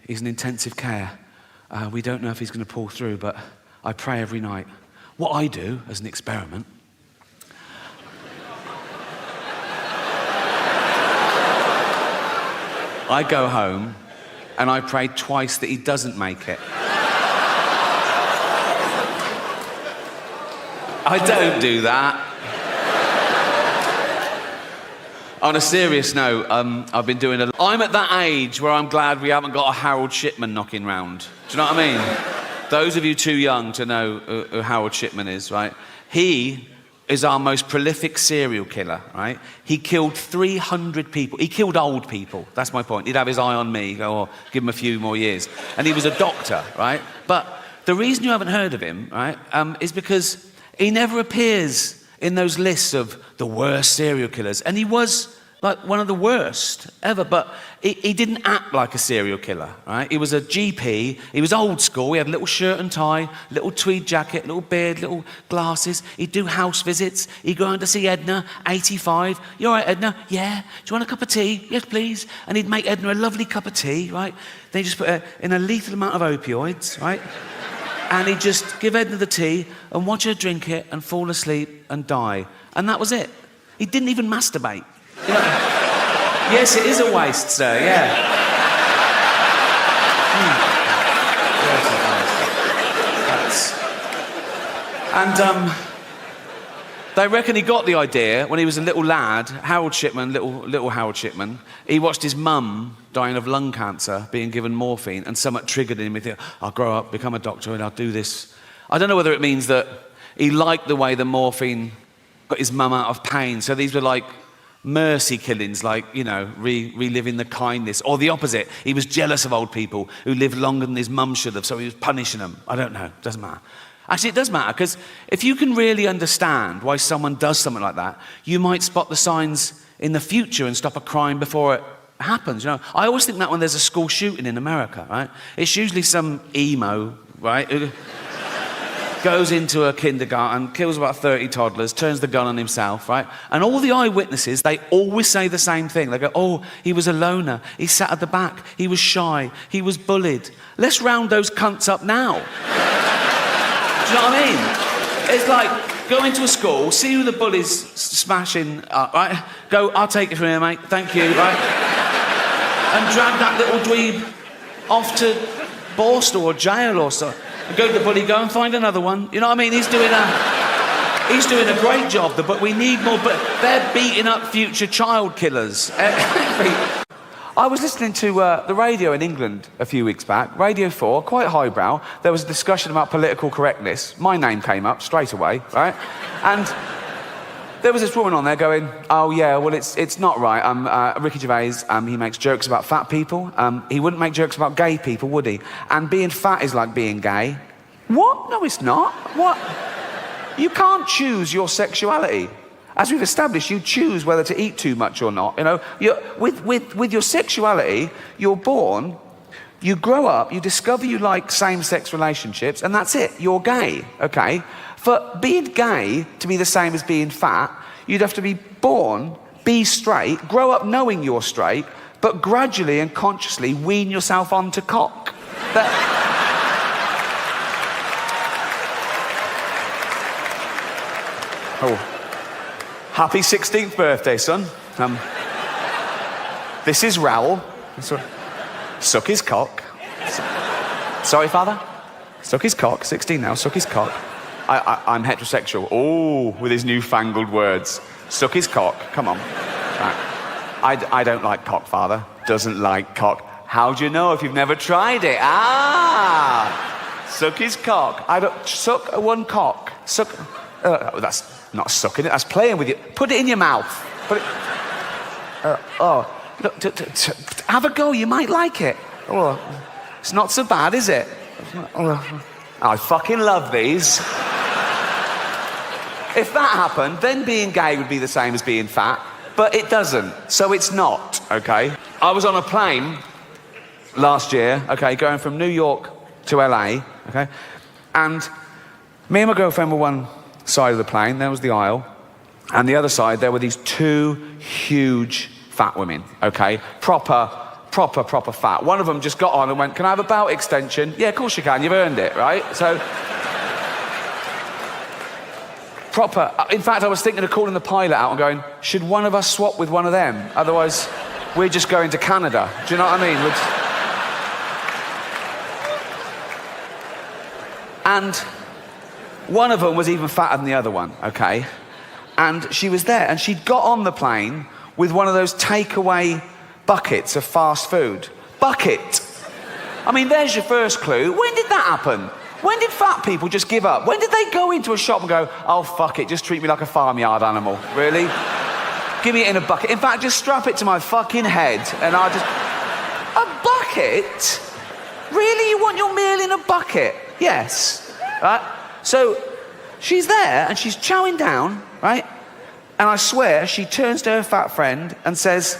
[SPEAKER 1] He's in intensive care. We don't know if he's going to pull through, but I pray every night. What I do, as an experiment, I go home and I pray twice that he doesn't make it. I don't do that. On a serious note, I've been doing I'm at that age where I'm glad we haven't got a Harold Shipman knocking round. Do you know what I mean? Those of you too young to know who Harold Shipman is, right? He is our most prolific serial killer, right? He killed 300 people. He killed old people. That's my point. He'd have his eye on me, go, oh, give him a few more years. And he was a doctor, right? But the reason you haven't heard of him, right, is because he never appears in those lists of the worst serial killers. And he was like one of the worst ever, but he didn't act like a serial killer, right? He was a GP, he was old school, he had a little shirt and tie, little tweed jacket, little beard, little glasses. He'd do house visits, he'd go on to see Edna, 85. You all right, Edna? Yeah. Do you want a cup of tea? Yes, please. And he'd make Edna a lovely cup of tea, right? Then he'd just put her in a lethal amount of opioids, right? And he'd just give Edna the tea and watch her drink it and fall asleep and die. And that was it. He didn't even masturbate. You know? Yes, it is a waste, sir, yeah. And they reckon he got the idea when he was a little lad, Harold Shipman, little Harold Shipman. He watched his mum dying of lung cancer, being given morphine, and somewhat triggered him. He thought, I'll grow up, become a doctor, and I'll do this. I don't know whether it means that he liked the way the morphine got his mum out of pain. So these were like mercy killings, like, you know, reliving the kindness. Or the opposite, he was jealous of old people who lived longer than his mum should have, so he was punishing them. I don't know, doesn't matter. Actually, it does matter, because if you can really understand why someone does something like that, you might spot the signs in the future and stop a crime before it happens. You know, I always think that when there's a school shooting in America, right, it's usually some emo, right, who goes into a kindergarten, kills about 30 toddlers, turns the gun on himself, right? And all the eyewitnesses, they always say the same thing. They go, oh, he was a loner, he sat at the back, he was shy, he was bullied. Let's round those cunts up now. Do you know what I mean? It's like, go into a school, see who the bully's smashing up, right? Go, I'll take it from here, mate, thank you, right? And drag that little dweeb off to Borstal or jail or so. Go to the bully, go and find another one. You know what I mean? He's doing a great job, but we need more. But they're beating up future child killers. I was listening to the radio in England a few weeks back, Radio 4, quite highbrow. There was a discussion about political correctness. My name came up straight away, right? And there was this woman on there going, oh yeah, well it's not right. Ricky Gervais, he makes jokes about fat people. He wouldn't make jokes about gay people, would he? And being fat is like being gay. What? No, it's not. What? You can't choose your sexuality. As we've established, you choose whether to eat too much or not. You know, with your sexuality, you're born, you grow up, you discover you like same-sex relationships, and that's it. You're gay, okay? For being gay to be the same as being fat, you'd have to be born, be straight, grow up knowing you're straight, but gradually and consciously wean yourself onto cock. Oh, happy 16th birthday, son. This is Raoul. Suck his cock. Sorry, father? Suck his cock. 16 now, suck his cock. I'm heterosexual. Oh, with his newfangled words. Suck his cock. Come on. Right. I don't like cock, father. Doesn't like cock. How do you know if you've never tried it? Ah! Suck his cock. I don't... Suck one cock. Suck... that's not sucking it. That's playing with you. Put it in your mouth. Put it... Look, have a go. You might like it. Oh, it's not so bad, is it? I fucking love these. If that happened, then being gay would be the same as being fat, but it doesn't, so it's not, okay? I was on a plane last year, okay, going from New York to LA, okay? And me and my girlfriend were one side of the plane, there was the aisle, and the other side, there were these two huge fat women, okay? Proper fat. One of them just got on and went, can I have a belt extension? Yeah, of course you can, you've earned it, right? So, proper. In fact, I was thinking of calling the pilot out and going, should one of us swap with one of them? Otherwise, we're just going to Canada. Do you know what I mean? And one of them was even fatter than the other one, okay? And she was there, and she'd got on the plane with one of those takeaway buckets of fast food. Bucket! I mean, there's your first clue. When did that happen? When did fat people just give up? When did they go into a shop and go, oh, fuck it, just treat me like a farmyard animal? Really? Give me it in a bucket. In fact, just strap it to my fucking head and I'll just... A bucket? Really? You want your meal in a bucket? Yes. Right? So, she's there and she's chowing down, right? And I swear, she turns to her fat friend and says,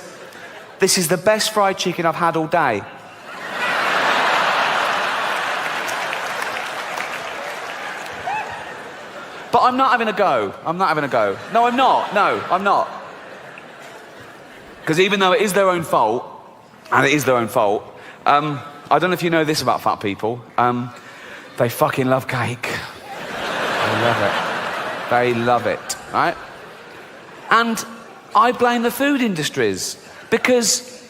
[SPEAKER 1] this is the best fried chicken I've had all day. But I'm not having a go. I'm not having a go. No, I'm not. No, I'm not. Because even though it is their own fault, and it is their own fault, I don't know if you know this about fat people, they fucking love cake. They love it. They love it, right? And I blame the food industries, because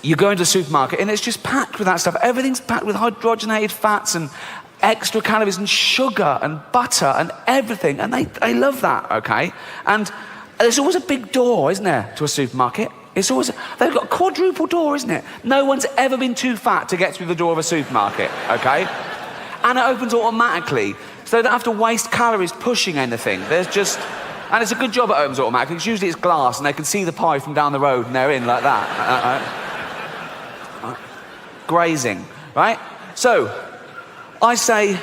[SPEAKER 1] you go into a supermarket and it's just packed with that stuff. Everything's packed with hydrogenated fats and extra calories and sugar and butter and everything, and they love that, okay? And there's always a big door, isn't there, to a supermarket? It's always, they've got a quadruple door, isn't it? No one's ever been too fat to get through the door of a supermarket, okay? And it opens automatically. So they don't have to waste calories pushing anything. There's just... And it's a good job at Holmes Automatic, because usually it's glass and they can see the pie from down the road and they're in like that. Grazing, right? So, I say,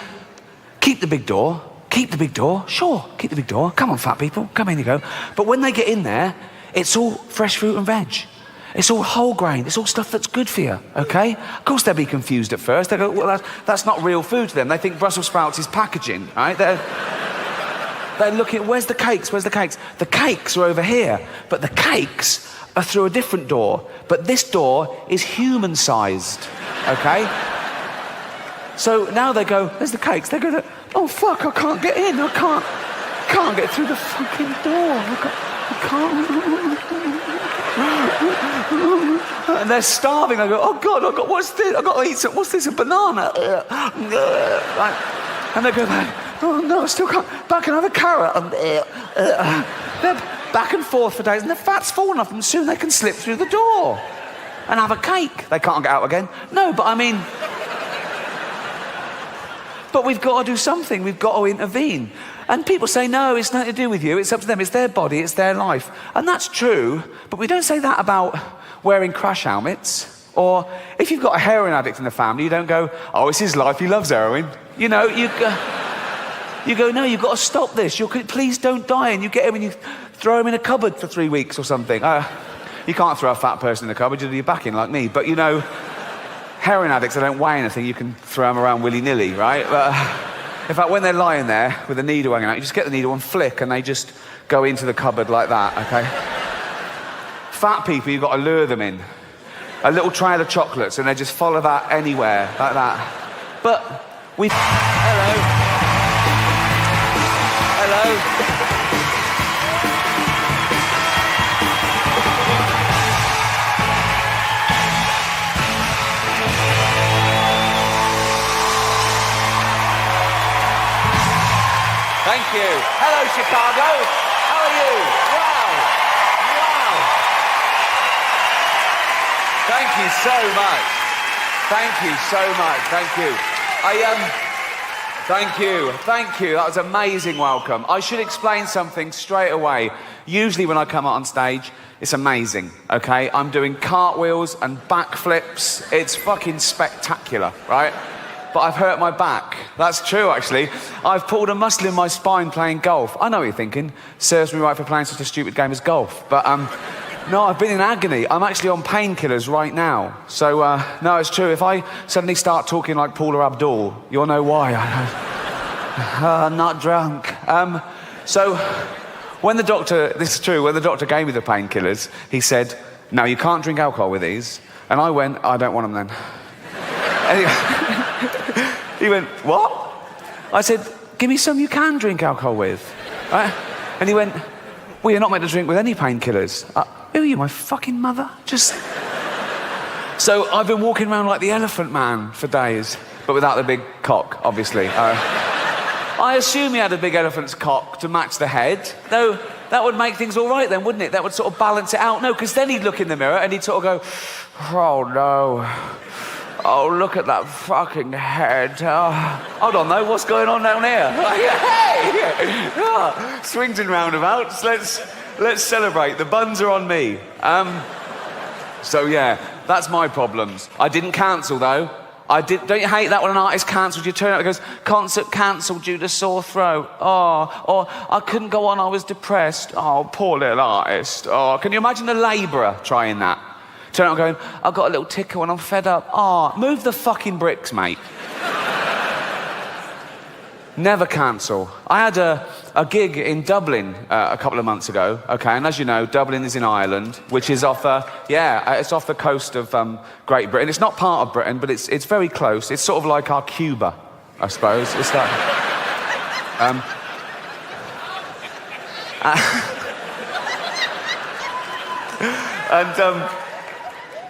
[SPEAKER 1] keep the big door. Keep the big door. Sure, keep the big door. Come on, fat people. Come in you go. But when they get in there, it's all fresh fruit and veg. It's all whole grain. It's all stuff that's good for you, okay? Of course, they'll be confused at first. They go, well, that's not real food to them. They think Brussels sprouts is packaging, right? They're looking, where's the cakes? Where's the cakes? The cakes are over here, but the cakes are through a different door. But this door is human-sized, okay? So now they go, there's the cakes. They go, oh, fuck, I can't get in. I can't get through the fucking door. I can't. And they're starving. I go, oh, God, what's this? I've got to eat some, what's this, a banana? Right. And they go back. Oh, no, I still can't. Back another carrot. They're back and forth for days, and the fat's fallen off them. Soon they can slip through the door and have a cake. They can't get out again. No, but I mean... But we've got to do something. We've got to intervene. And people say, no, it's nothing to do with you. It's up to them. It's their body. It's their life. And that's true, but we don't say that about wearing crash helmets. Or if you've got a heroin addict in the family, you don't go, oh, it's his life. He loves heroin. You know, you go, no, you've got to stop this. Please don't die. And you get him and you throw him in a cupboard for 3 weeks or something. You can't throw a fat person in a cupboard. You'll do your back in like me. But, you know, heroin addicts, they don't weigh anything. You can throw them around willy-nilly, right? But, in fact, when they're lying there with a needle hanging out, you just get the needle and flick, and they just go into the cupboard like that, okay? Fat people, you've got to lure them in. A little trail of chocolates, and they just follow that anywhere, like that. But we've... Hello. Hello. Thank you. Hello, Chicago. How are you? Wow. Wow. Thank you so much. Thank you so much. Thank you. Thank you. That was an amazing welcome. I should explain something straight away. Usually when I come out on stage, it's amazing, okay? I'm doing cartwheels and backflips. It's fucking spectacular, right? But I've hurt my back. That's true, actually. I've pulled a muscle in my spine playing golf. I know what you're thinking. Serves me right for playing such a stupid game as golf. But, no, I've been in agony. I'm actually on painkillers right now. So, no, it's true. If I suddenly start talking like Paula Abdul, you'll know why. I'm not drunk. So, when the doctor... This is true. When the doctor gave me the painkillers, he said, no, you can't drink alcohol with these. And I went, I don't want them then. Anyway... He went, what? I said, give me some you can drink alcohol with. Right? And he went, well, you're not meant to drink with any painkillers. Who are you, my fucking mother? Just... So I've been walking around like the Elephant Man for days, but without the big cock, obviously. I assume he had a big elephant's cock to match the head. No, that would make things all right then, wouldn't it? That would sort of balance it out. No, because then he'd look in the mirror and he'd sort of go, oh, no. Oh, look at that fucking head. Oh, hold on, though. What's going on down here? Hey! Oh, swings and roundabouts. Let's celebrate. The buns are on me. So, yeah, that's my problems. I didn't cancel, though. Don't you hate that when an artist cancels? You turn up and goes, concert cancelled due to sore throat. Oh, or I couldn't go on, I was depressed. Oh, poor little artist. Oh, can you imagine a labourer trying that? Turn up going, I've got a little tickle and I'm fed up. Oh, move the fucking bricks, mate. Never cancel. I had a gig in Dublin a couple of months ago, okay, and as you know, Dublin is in Ireland, which is off, it's off the coast of Great Britain. It's not part of Britain, but it's very close. It's sort of like our Cuba, I suppose. It's like...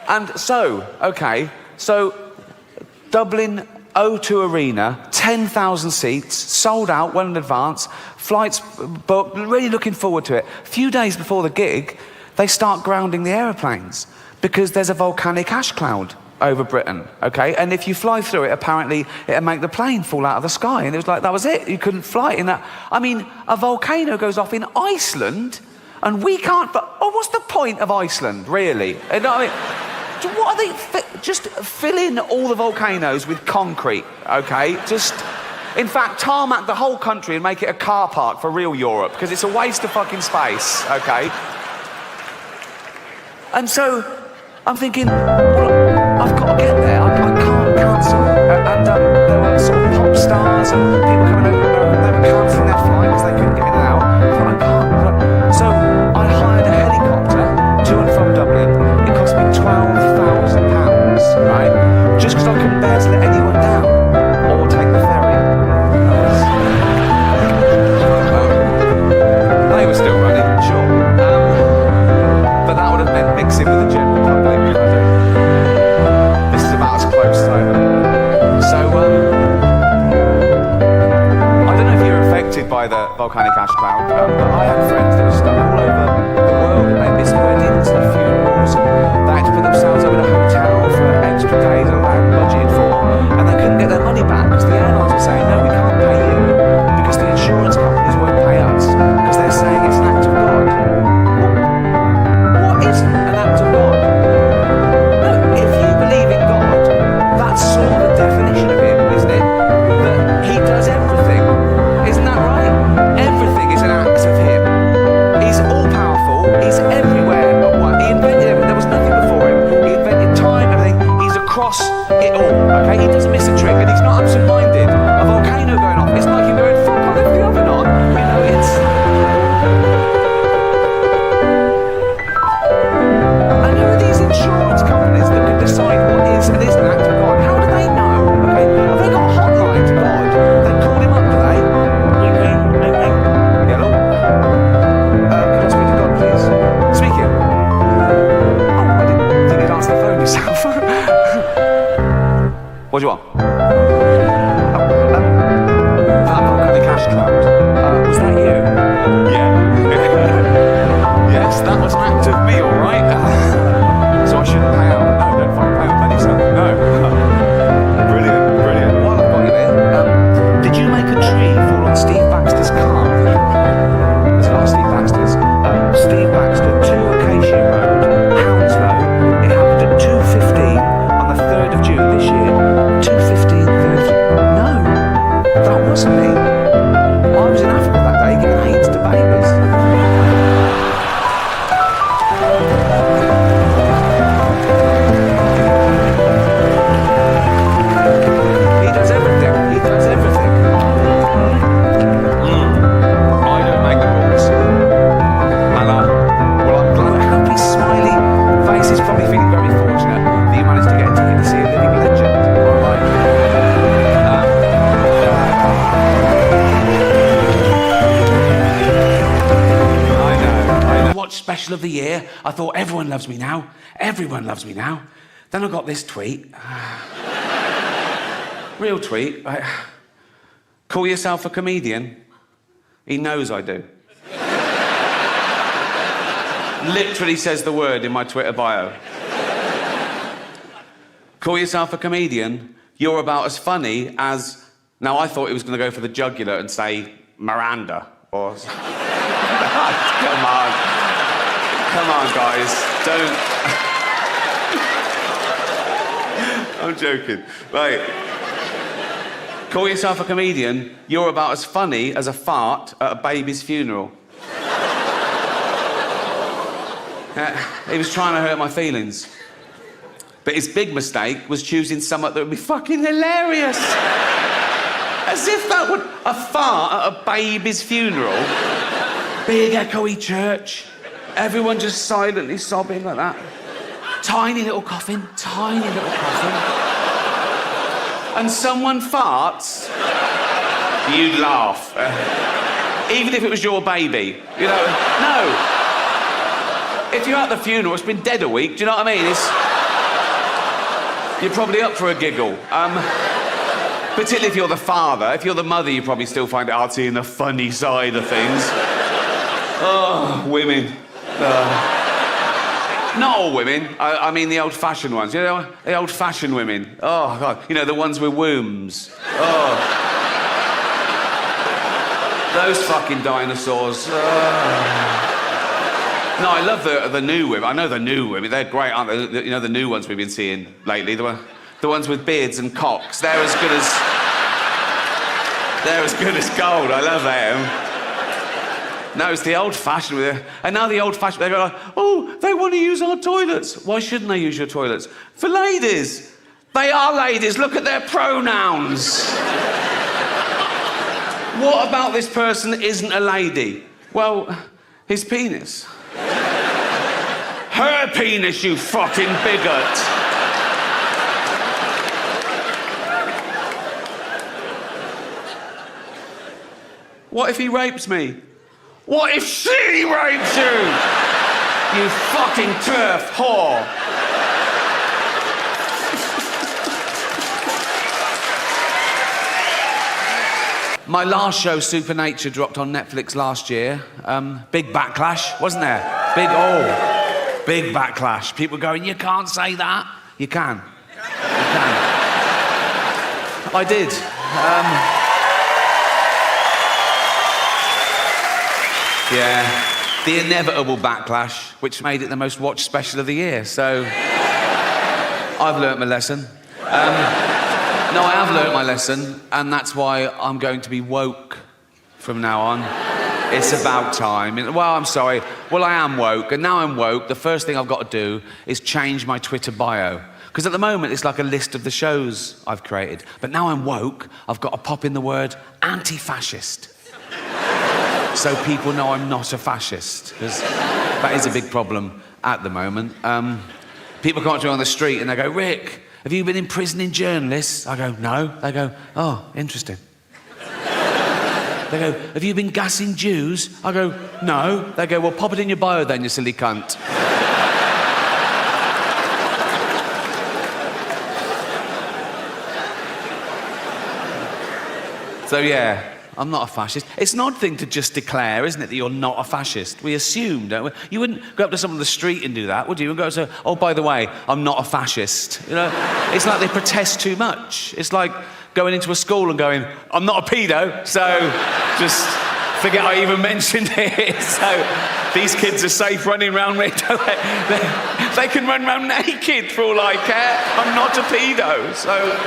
[SPEAKER 1] And so, okay, so Dublin O2 Arena, 10,000 seats, sold out well in advance, flights booked, really looking forward to it. A few days before the gig, they start grounding the aeroplanes because there's a volcanic ash cloud over Britain, okay? And if you fly through it, apparently it'll make the plane fall out of the sky. And it was like, that was it. You couldn't fly in that. I mean, a volcano goes off in Iceland and we can't, but what's the point of Iceland, really? You know what I mean? What are they, just fill in all the volcanoes with concrete, okay? Just, in fact, tarmac the whole country and make it a car park for real Europe, because it's a waste of fucking space, okay? And so, I'm thinking, well, I've got to get there. I can't cancel. And there were sort of pop stars and people coming over and they were cancelling their flight because they couldn't get in and out. I thought, I can't. So I hired a helicopter to and from Dublin. It cost me £12,000, right? Just because I couldn't bear to let anyone down or take the ferry. They were still running, sure. But that would have meant mixing with the general public. This is about as close as I ever. So, I don't know if you're affected by the volcanic ash cloud, but I had friends that were stuck all over the world and they missed weddings and funerals and they had to put themselves up in a hotel for extra days that they hadn't budgeted for and they couldn't get their money back because the airlines were saying, no, we can't pay you because the insurance companies won't pay us because they're saying it's an act of God. What is an act of God? No, if you believe in God, that's sort of the definition of him, isn't it? That he does everything. Isn't that right? Everything is an act of him. He's all-powerful. He's everywhere but one. He invented everything. There was nothing before him. He invented time, everything. He's across it all, okay? He doesn't miss a trick, and he's not absent-minded. A volcano going off, it's like him going, fuck, I'll leave the oven on. You know, it's... And who are these insurance companies that can decide what is and isn't an act of God? How do they know? Okay, have they got a hotline to God? They call him up, do they? Ring, ring, ring, ring. Hello? Can I speak to God, please? Speaking. Oh, I didn't think you'd answer the phone yourself. What do you want? That volcanic ash cloud. Was that you? Yeah. Yes, that was an act of me, all right. So I shouldn't pay out. No, don't fucking pay out money, son. No. Brilliant, brilliant. While I've got you here, did you make a tree fall on Steve Baxter's car? There's a lot of Steve Baxters. Steve Baxter, 2 Acacia Road, Hounslow. It happened at 2:15 on the 3rd of June this year. 2:15, 3rd of June. No, that wasn't me. I was in Africa that day giving AIDS to babies. He does everything. He does everything. I don't make the rules. And well, I'm glad a happy, smiley face is probably feeling very fortunate that you managed to get a ticket to see a living legend. All right. I know. Watch special of the year. I thought everyone loves me now. Everyone loves me now. Then I got this tweet. Real tweet. Call yourself a comedian? He knows I do. Literally says the word in my Twitter bio. Call yourself a comedian? You're about as funny as... Now, I thought he was going to go for the jugular and say Miranda or... Come on. Come on, guys. Don't... I'm joking. Right. Call yourself a comedian? You're about as funny as a fart at a baby's funeral. He was trying to hurt my feelings. But his big mistake was choosing something that would be fucking hilarious. As if that would... A fart at a baby's funeral. Big echoey church. Everyone just silently sobbing like that. Tiny little coffin. Tiny little coffin. And someone farts. You'd laugh. Even if it was your baby. You know, no. If you're at the funeral, it's been dead a week, do you know what I mean? You're probably up for a giggle. Particularly if you're the father. If you're the mother, you probably still find it arty and the funny side of things. Oh, women. Not all women. I mean the old-fashioned ones. You know, the old-fashioned women. Oh, God. You know, the ones with wombs. Oh. Those fucking dinosaurs. No, I love the new women. I know the new women. They're great, aren't they? You know, the new ones we've been seeing lately. The ones with beards and cocks. They're as good as gold. I love them. No, it's the old-fashioned. And now the old-fashioned, they go like, oh, they want to use our toilets. Why shouldn't they use your toilets? For ladies. They are ladies. Look at their pronouns. What about this person isn't a lady? Well, his penis. Her penis, you fucking bigot. What if he rapes me? What if she rapes you? You fucking turf whore. My last show, Supernature, dropped on Netflix last year. Big backlash, wasn't there? Big backlash. People going, you can't say that. You can. You can. I did. Yeah, the inevitable backlash, which made it the most watched special of the year. So, I've learnt my lesson. No, I have learnt my lesson, and that's why I'm going to be woke from now on. It's about time. Well, I'm sorry. Well, I am woke, and now I'm woke. The first thing I've got to do is change my Twitter bio. Because at the moment, it's like a list of the shows I've created. But now I'm woke, I've got to pop in the word anti-fascist. So people know I'm not a fascist, because that is a big problem at the moment. People come up to me on the street and they go, Rick, have you been imprisoning journalists? I go, no. They go, oh, interesting. They go, have you been gassing Jews? I go, no. They go, well, pop it in your bio then, you silly cunt. So, yeah. I'm not a fascist. It's an odd thing to just declare, isn't it, that you're not a fascist? We assume, don't we? You wouldn't go up to someone on the street and do that, would you? And go say, oh, by the way, I'm not a fascist. You know, it's like they protest too much. It's like going into a school and going, I'm not a pedo, so just forget I even mentioned it. So these kids are safe running around me. They can run around naked for all I care. I'm not a pedo, so...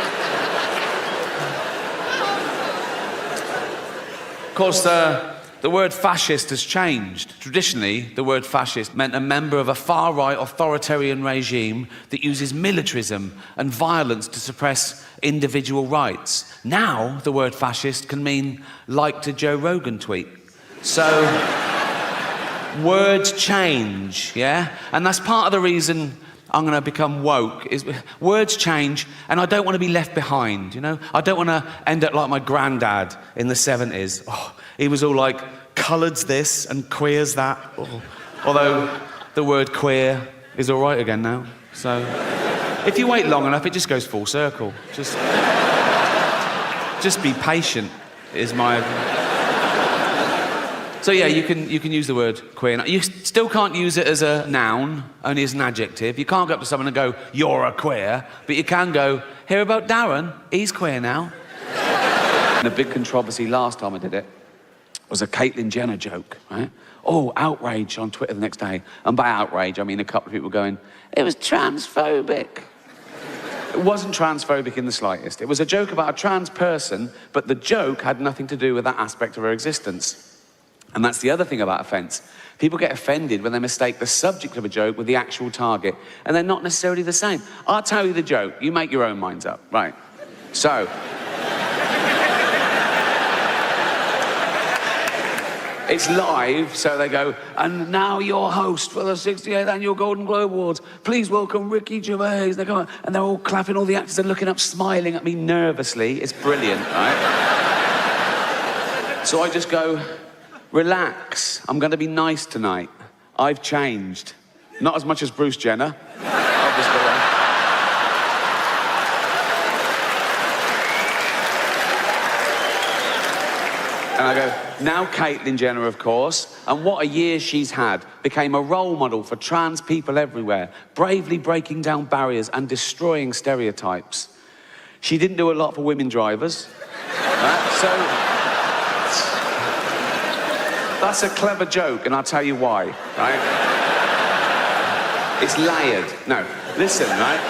[SPEAKER 1] Of course, the word fascist has changed. Traditionally, the word fascist meant a member of a far-right authoritarian regime that uses militarism and violence to suppress individual rights. Now, the word fascist can mean liked a Joe Rogan tweet. So, words change, yeah? And that's part of the reason I'm going to become woke, is words change, and I don't want to be left behind, you know? I don't want to end up like my granddad in the 70s. Oh, he was all like, coloureds this and queers that. Oh. Although the word queer is all right again now. So if you wait long enough, it just goes full circle. Just be patient is my... So yeah, you can use the word queer. You still can't use it as a noun, only as an adjective. You can't go up to someone and go, you're a queer, but you can go, hear about Darren, he's queer now. And a big controversy last time I did it was a Caitlyn Jenner joke, right? Oh, outrage on Twitter the next day. And by outrage, I mean a couple of people going, it was transphobic. It wasn't transphobic in the slightest. It was a joke about a trans person, but the joke had nothing to do with that aspect of her existence. And that's the other thing about offence. People get offended when they mistake the subject of a joke with the actual target, and they're not necessarily the same. I'll tell you the joke. You make your own minds up. Right. So... it's live, so they go, and now your host for the 68th Annual Golden Globe Awards, please welcome Ricky Gervais. They go, and they're all clapping, all the actors are looking up, smiling at me nervously. It's brilliant, right? So I just go... relax, I'm going to be nice tonight. I've changed. Not as much as Bruce Jenner. Obviously. And I go, now Caitlyn Jenner, of course, and what a year she's had. Became a role model for trans people everywhere, bravely breaking down barriers and destroying stereotypes. She didn't do a lot for women drivers. So, that's a clever joke, and I'll tell you why, right? It's layered. No, listen, right?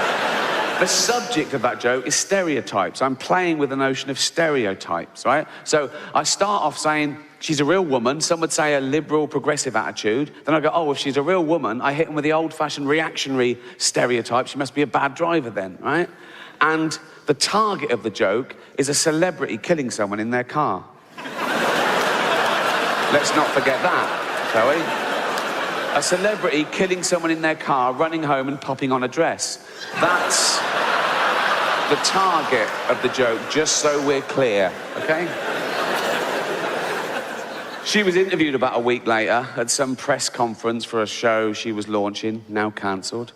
[SPEAKER 1] The subject of that joke is stereotypes. I'm playing with the notion of stereotypes, right? So I start off saying, she's a real woman. Some would say a liberal, progressive attitude. Then I go, oh, if she's a real woman, I hit them with the old-fashioned reactionary stereotype. She must be a bad driver then, right? And the target of the joke is a celebrity killing someone in their car. Let's not forget that, shall we? A celebrity killing someone in their car, running home and popping on a dress. That's the target of the joke, just so we're clear, okay? She was interviewed about a week later at some press conference for a show she was launching, now cancelled.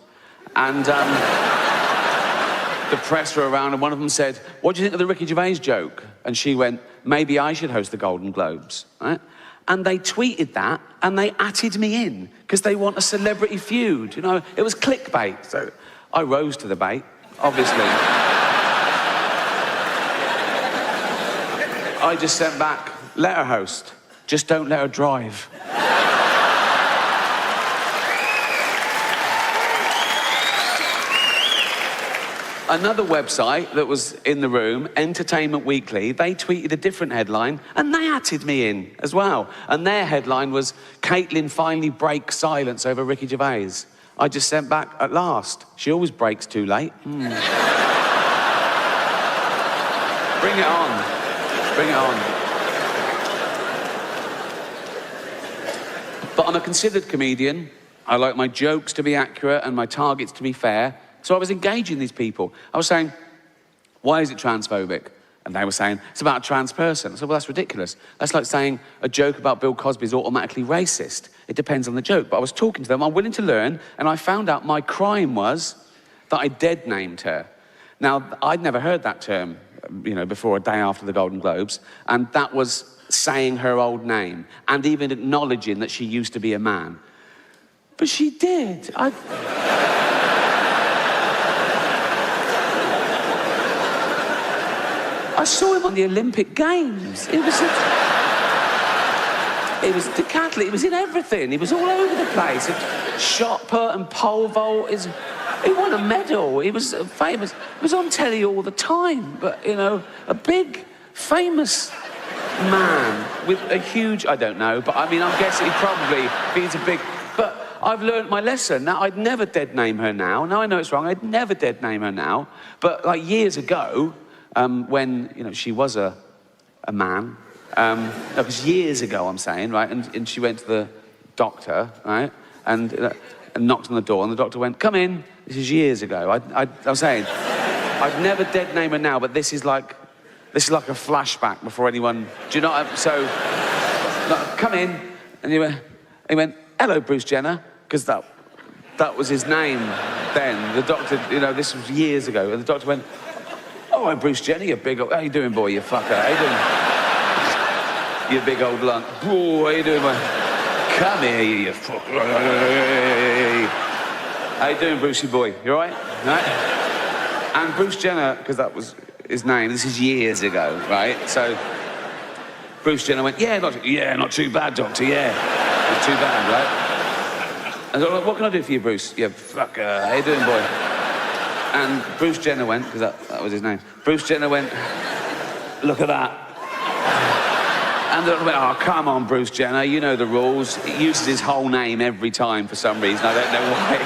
[SPEAKER 1] And the press were around and one of them said, what do you think of the Ricky Gervais joke? And she went, maybe I should host the Golden Globes, right? And they tweeted that, and they atted me in, because they want a celebrity feud, you know? It was clickbait, so I rose to the bait, obviously. I just sent back, let her host, just don't let her drive. Another website that was in the room, Entertainment Weekly, they tweeted a different headline, and they atted me in as well. And their headline was, Caitlyn finally breaks silence over Ricky Gervais. I just sent back, at last. She always breaks too late. Bring it on. Bring it on. But I'm a considered comedian. I like my jokes to be accurate and my targets to be fair. So I was engaging these people. I was saying, why is it transphobic? And they were saying, it's about a trans person. I said, well, that's ridiculous. That's like saying a joke about Bill Cosby is automatically racist. It depends on the joke. But I was talking to them, I'm willing to learn, and I found out my crime was that I dead named her. Now, I'd never heard that term, you know, before a day after the Golden Globes, and that was saying her old name, and even acknowledging that she used to be a man. But she did. I saw him on the Olympic Games. It was decathlon. It was in everything. He was all over the place. Shot put and pole vault. He won a medal. He was famous. He was on telly all the time. But, you know, a big, famous man with a huge, I don't know, but I mean, I'm guessing he's a big, but I've learned my lesson. Now, I'd never dead name her now. Now I know it's wrong. I'd never dead name her now. But like years ago, when, you know, she was a man, no, because years ago, I'm saying, right, and she went to the doctor, right, and knocked on the door, and the doctor went, come in. This is years ago. I was saying, I'd never dead name her now, but this is like a flashback before anyone, do you know what so, like, come in, and he went, hello, Bruce Jenner, because that was his name then. The doctor, you know, this was years ago, and the doctor went, oh, I'm Bruce Jenner, you big old... How you doing, boy, you fucker? How you doing? You big old lump. Oh, how you doing, boy? Come here, you fucker. How you doing, Brucey boy? You all right? Right? And Bruce Jenner, because that was his name, this is years ago, right? So Bruce Jenner went, yeah, not too bad, doctor, yeah. Not too bad, right? And I was like, what can I do for you, Bruce? You fucker. How you doing, boy? And Bruce Jenner went, because that was his name. Bruce Jenner went, look at that. And they went, oh, come on, Bruce Jenner, you know the rules. He uses his whole name every time for some reason, I don't know why.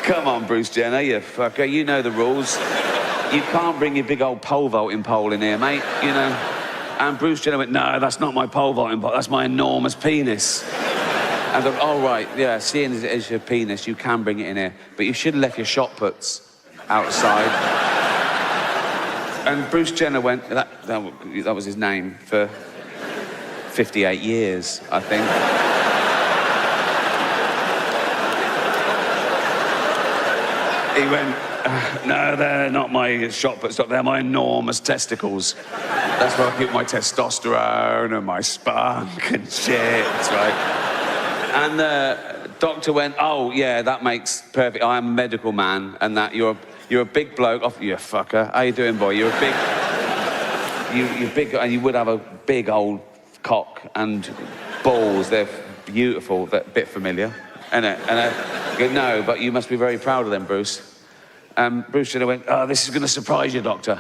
[SPEAKER 1] Come on, Bruce Jenner, you fucker, you know the rules. You can't bring your big old pole vaulting pole in here, mate, you know. And Bruce Jenner went, no, that's not my pole vaulting pole, that's my enormous penis. And I thought, oh, right, yeah, seeing as it is your penis, you can bring it in here. But you should have left your shot puts outside. And Bruce Jenner went, that was his name for 58 years, I think. He went, no, they're not my shot puts, they're my enormous testicles. That's where I get my testosterone and my spunk and shit, right? And the doctor went, oh, yeah, that makes perfect. I am a medical man, and that you're a big bloke. Oh, you fucker. How you doing, boy? You're a big... You're big, and you would have a big old cock and balls. They're beautiful. They're a bit familiar, isn't it? And I go, no, but you must be very proud of them, Bruce. Bruce should have went, oh, this is going to surprise you, doctor.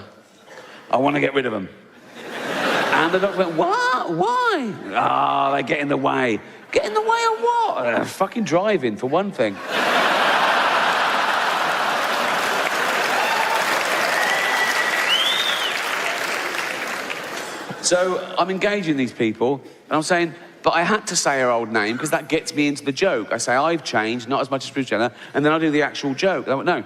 [SPEAKER 1] I want to get rid of them. And the doctor went, what? Why? Oh, they get in the way. Get in the way of what? Fucking driving, for one thing. So I'm engaging these people, and I'm saying, but I had to say her old name because that gets me into the joke. I say, I've changed, not as much as Bruce Jenner, and then I do the actual joke. I went, no,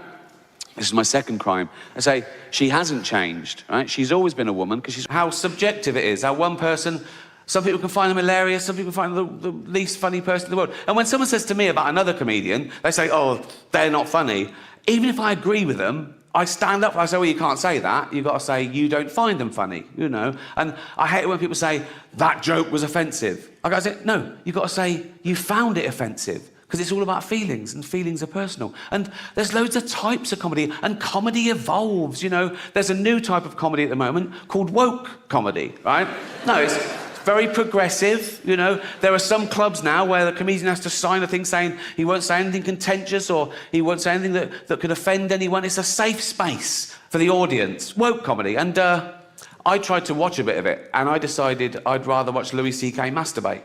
[SPEAKER 1] this is my second crime. I say, she hasn't changed, right? She's always been a woman, because she's... How subjective it is, how one person... Some people can find them hilarious, some people find them the least funny person in the world. And when someone says to me about another comedian, they say, oh, they're not funny. Even if I agree with them, I stand up and I say, well, you can't say that. You've got to say, you don't find them funny, you know. And I hate it when people say, that joke was offensive. I gotta say, no, you've got to say, you found it offensive. Because it's all about feelings, and feelings are personal. And there's loads of types of comedy, and comedy evolves, you know. There's a new type of comedy at the moment called woke comedy, right? No, it's very progressive, you know. There are some clubs now where the comedian has to sign a thing saying he won't say anything contentious or he won't say anything that could offend anyone. It's a safe space for the audience. Woke comedy. And I tried to watch a bit of it, and I decided I'd rather watch Louis C.K. masturbate.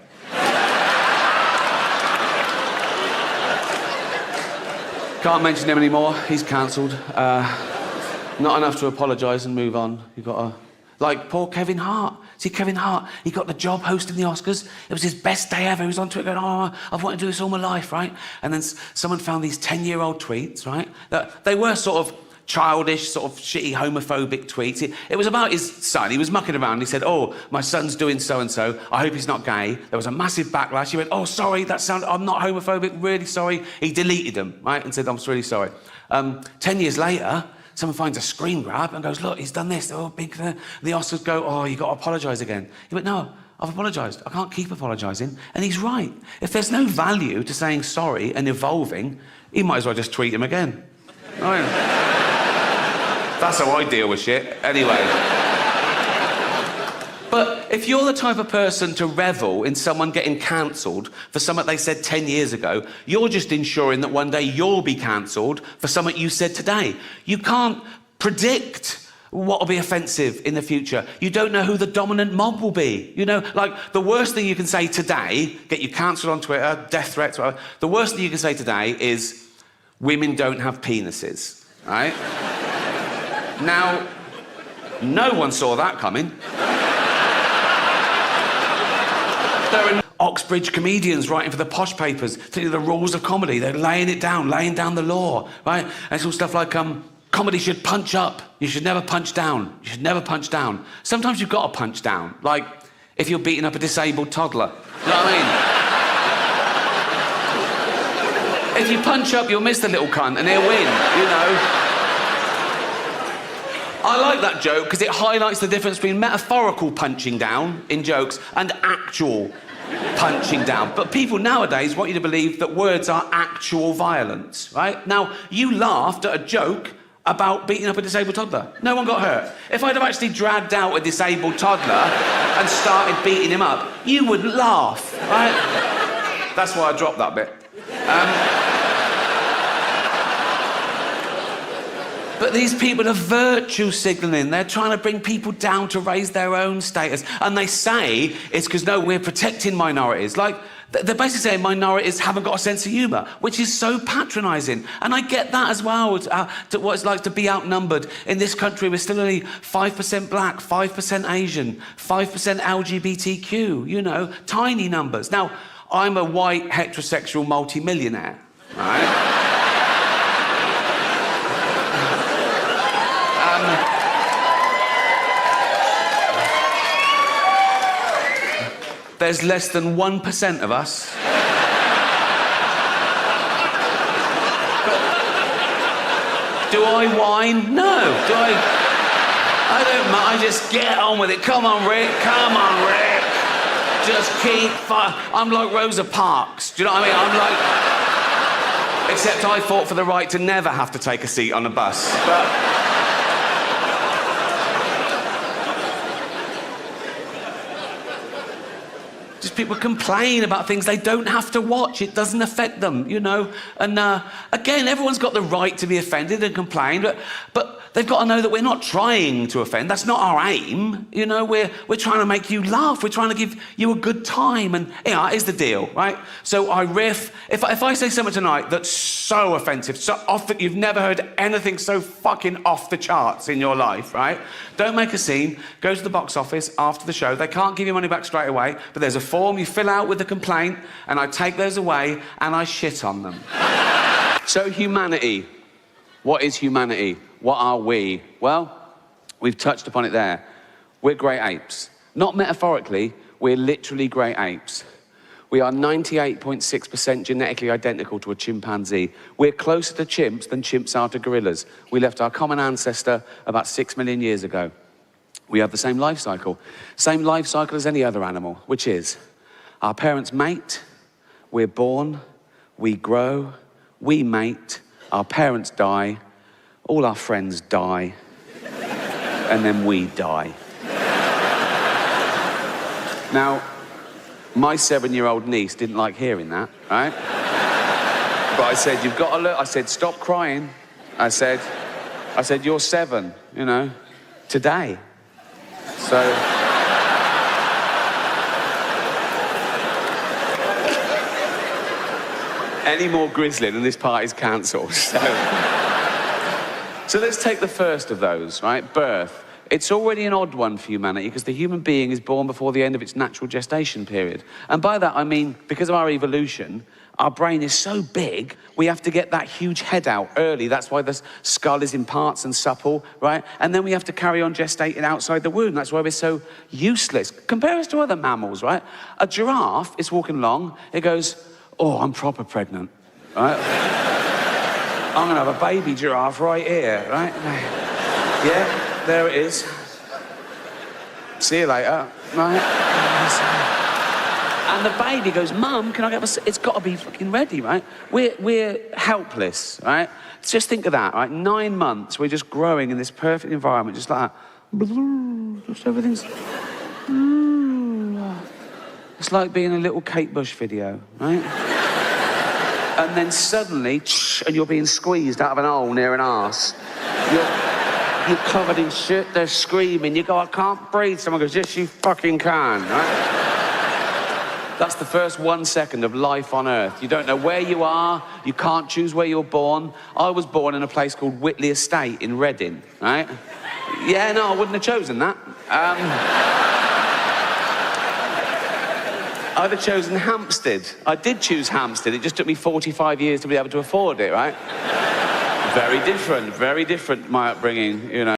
[SPEAKER 1] Can't mention him anymore. He's cancelled. Not enough to apologise and move on. You've got to... Like poor Kevin Hart. See, Kevin Hart, he got the job hosting the Oscars. It was his best day ever. He was on Twitter going, oh, I've wanted to do this all my life, right? And then someone found these 10-year-old tweets, right? That they were sort of childish, sort of shitty, homophobic tweets. It was about his son. He was mucking around. He said, oh, my son's doing so-and-so. I hope he's not gay. There was a massive backlash. He went, oh, sorry, I'm not homophobic, really sorry. He deleted them, right? And said, I'm really sorry. 10 years later, someone finds a screen grab and goes, look, he's done this. Oh, big. The Oscars go, oh, you've got to apologise again. He went, no, I've apologised. I can't keep apologising. And he's right. If there's no value to saying sorry and evolving, he might as well just tweet him again. That's how I deal with shit. Anyway. But if you're the type of person to revel in someone getting cancelled for something they said 10 years ago, you're just ensuring that one day you'll be cancelled for something you said today. You can't predict what will be offensive in the future. You don't know who the dominant mob will be. You know, like, the worst thing you can say today, get you cancelled on Twitter, death threats, whatever, the worst thing you can say today is, women don't have penises, right? Now, no one saw that coming. There are Oxbridge comedians writing for the posh papers, telling you the rules of comedy. They're laying it down, laying down the law, right? And it's all stuff like, comedy should punch up. You should never punch down. You should never punch down. Sometimes you've got to punch down. Like, if you're beating up a disabled toddler. You know what I mean? If you punch up, you'll miss the little cunt and he'll win, you know? I like that joke because it highlights the difference between metaphorical punching down in jokes and actual punching down. But people nowadays want you to believe that words are actual violence, right? Now, you laughed at a joke about beating up a disabled toddler. No one got hurt. If I'd have actually dragged out a disabled toddler and started beating him up, you wouldn't laugh, right? That's why I dropped that bit. But these people are virtue signalling. They're trying to bring people down to raise their own status. And they say it's because, no, we're protecting minorities. Like, they're basically saying minorities haven't got a sense of humour, which is so patronising. And I get that as well, to what it's like to be outnumbered. In this country, we're still only 5% black, 5% Asian, 5% LGBTQ, you know, tiny numbers. Now, I'm a white, heterosexual multi-millionaire, right? There's less than 1% of us. Do I whine? No. Do I I don't mind. I just get on with it. Come on, Rick. Come on, Rick. Just keep I'm like Rosa Parks. Do you know what I mean? I'm like... Except I fought for the right to never have to take a seat on a bus. But... Just people complain about things they don't have to watch. It doesn't affect them, you know? And again, everyone's got the right to be offended and complain, but they've got to know that we're not trying to offend. That's not our aim. You know, we're trying to make you laugh. We're trying to give you a good time. And yeah, here's the deal, right? So I riff. If I say something tonight that's so offensive, so off that you've never heard anything so fucking off the charts in your life, right? Don't make a scene. Go to the box office after the show. They can't give you money back straight away, but there's a form you fill out with the complaint, and I take those away and I shit on them. So humanity. What is humanity? What are we? Well, we've touched upon it there. We're great apes. Not metaphorically, we're literally great apes. We are 98.6% genetically identical to a chimpanzee. We're closer to chimps than chimps are to gorillas. We left our common ancestor about 6 million years ago. We have the same life cycle. Same life cycle as any other animal, which is our parents mate, we're born, we grow, we mate, our parents die, all our friends die, and then we die. Now, my 7-year-old niece didn't like hearing that, right? But I said, you've got to look. I said, stop crying. I said, you're 7, you know, today. So... any more grisly and this party's cancelled. So let's take the first of those, right? Birth. It's already an odd one for humanity because the human being is born before the end of its natural gestation period. And by that, I mean, because of our evolution, our brain is so big, we have to get that huge head out early. That's why the skull is in parts and supple, right? And then we have to carry on gestating outside the womb. That's why we're so useless. Compare us to other mammals, right? A giraffe is walking along, it goes, oh, I'm proper pregnant, right? I'm gonna have a baby giraffe right here, right? Yeah, there it is. See you later, right? And the baby goes, Mum, can I get it's gotta be fucking ready, right? We're helpless, right? Just think of that, right? 9 months, we're just growing in this perfect environment, just like that. Just everything's... It's like being in a little Kate Bush video, right? And then suddenly, and you're being squeezed out of an hole near an arse. You're covered in shit, they're screaming. You go, I can't breathe. Someone goes, yes, you fucking can, right? That's the first 1 second of life on Earth. You don't know where you are. You can't choose where you're born. I was born in a place called Whitley Estate in Reading, right? Yeah, no, I wouldn't have chosen that. I'd have chosen Hampstead. I did choose Hampstead. It just took me 45 years to be able to afford it, right? Very different, my upbringing, you know.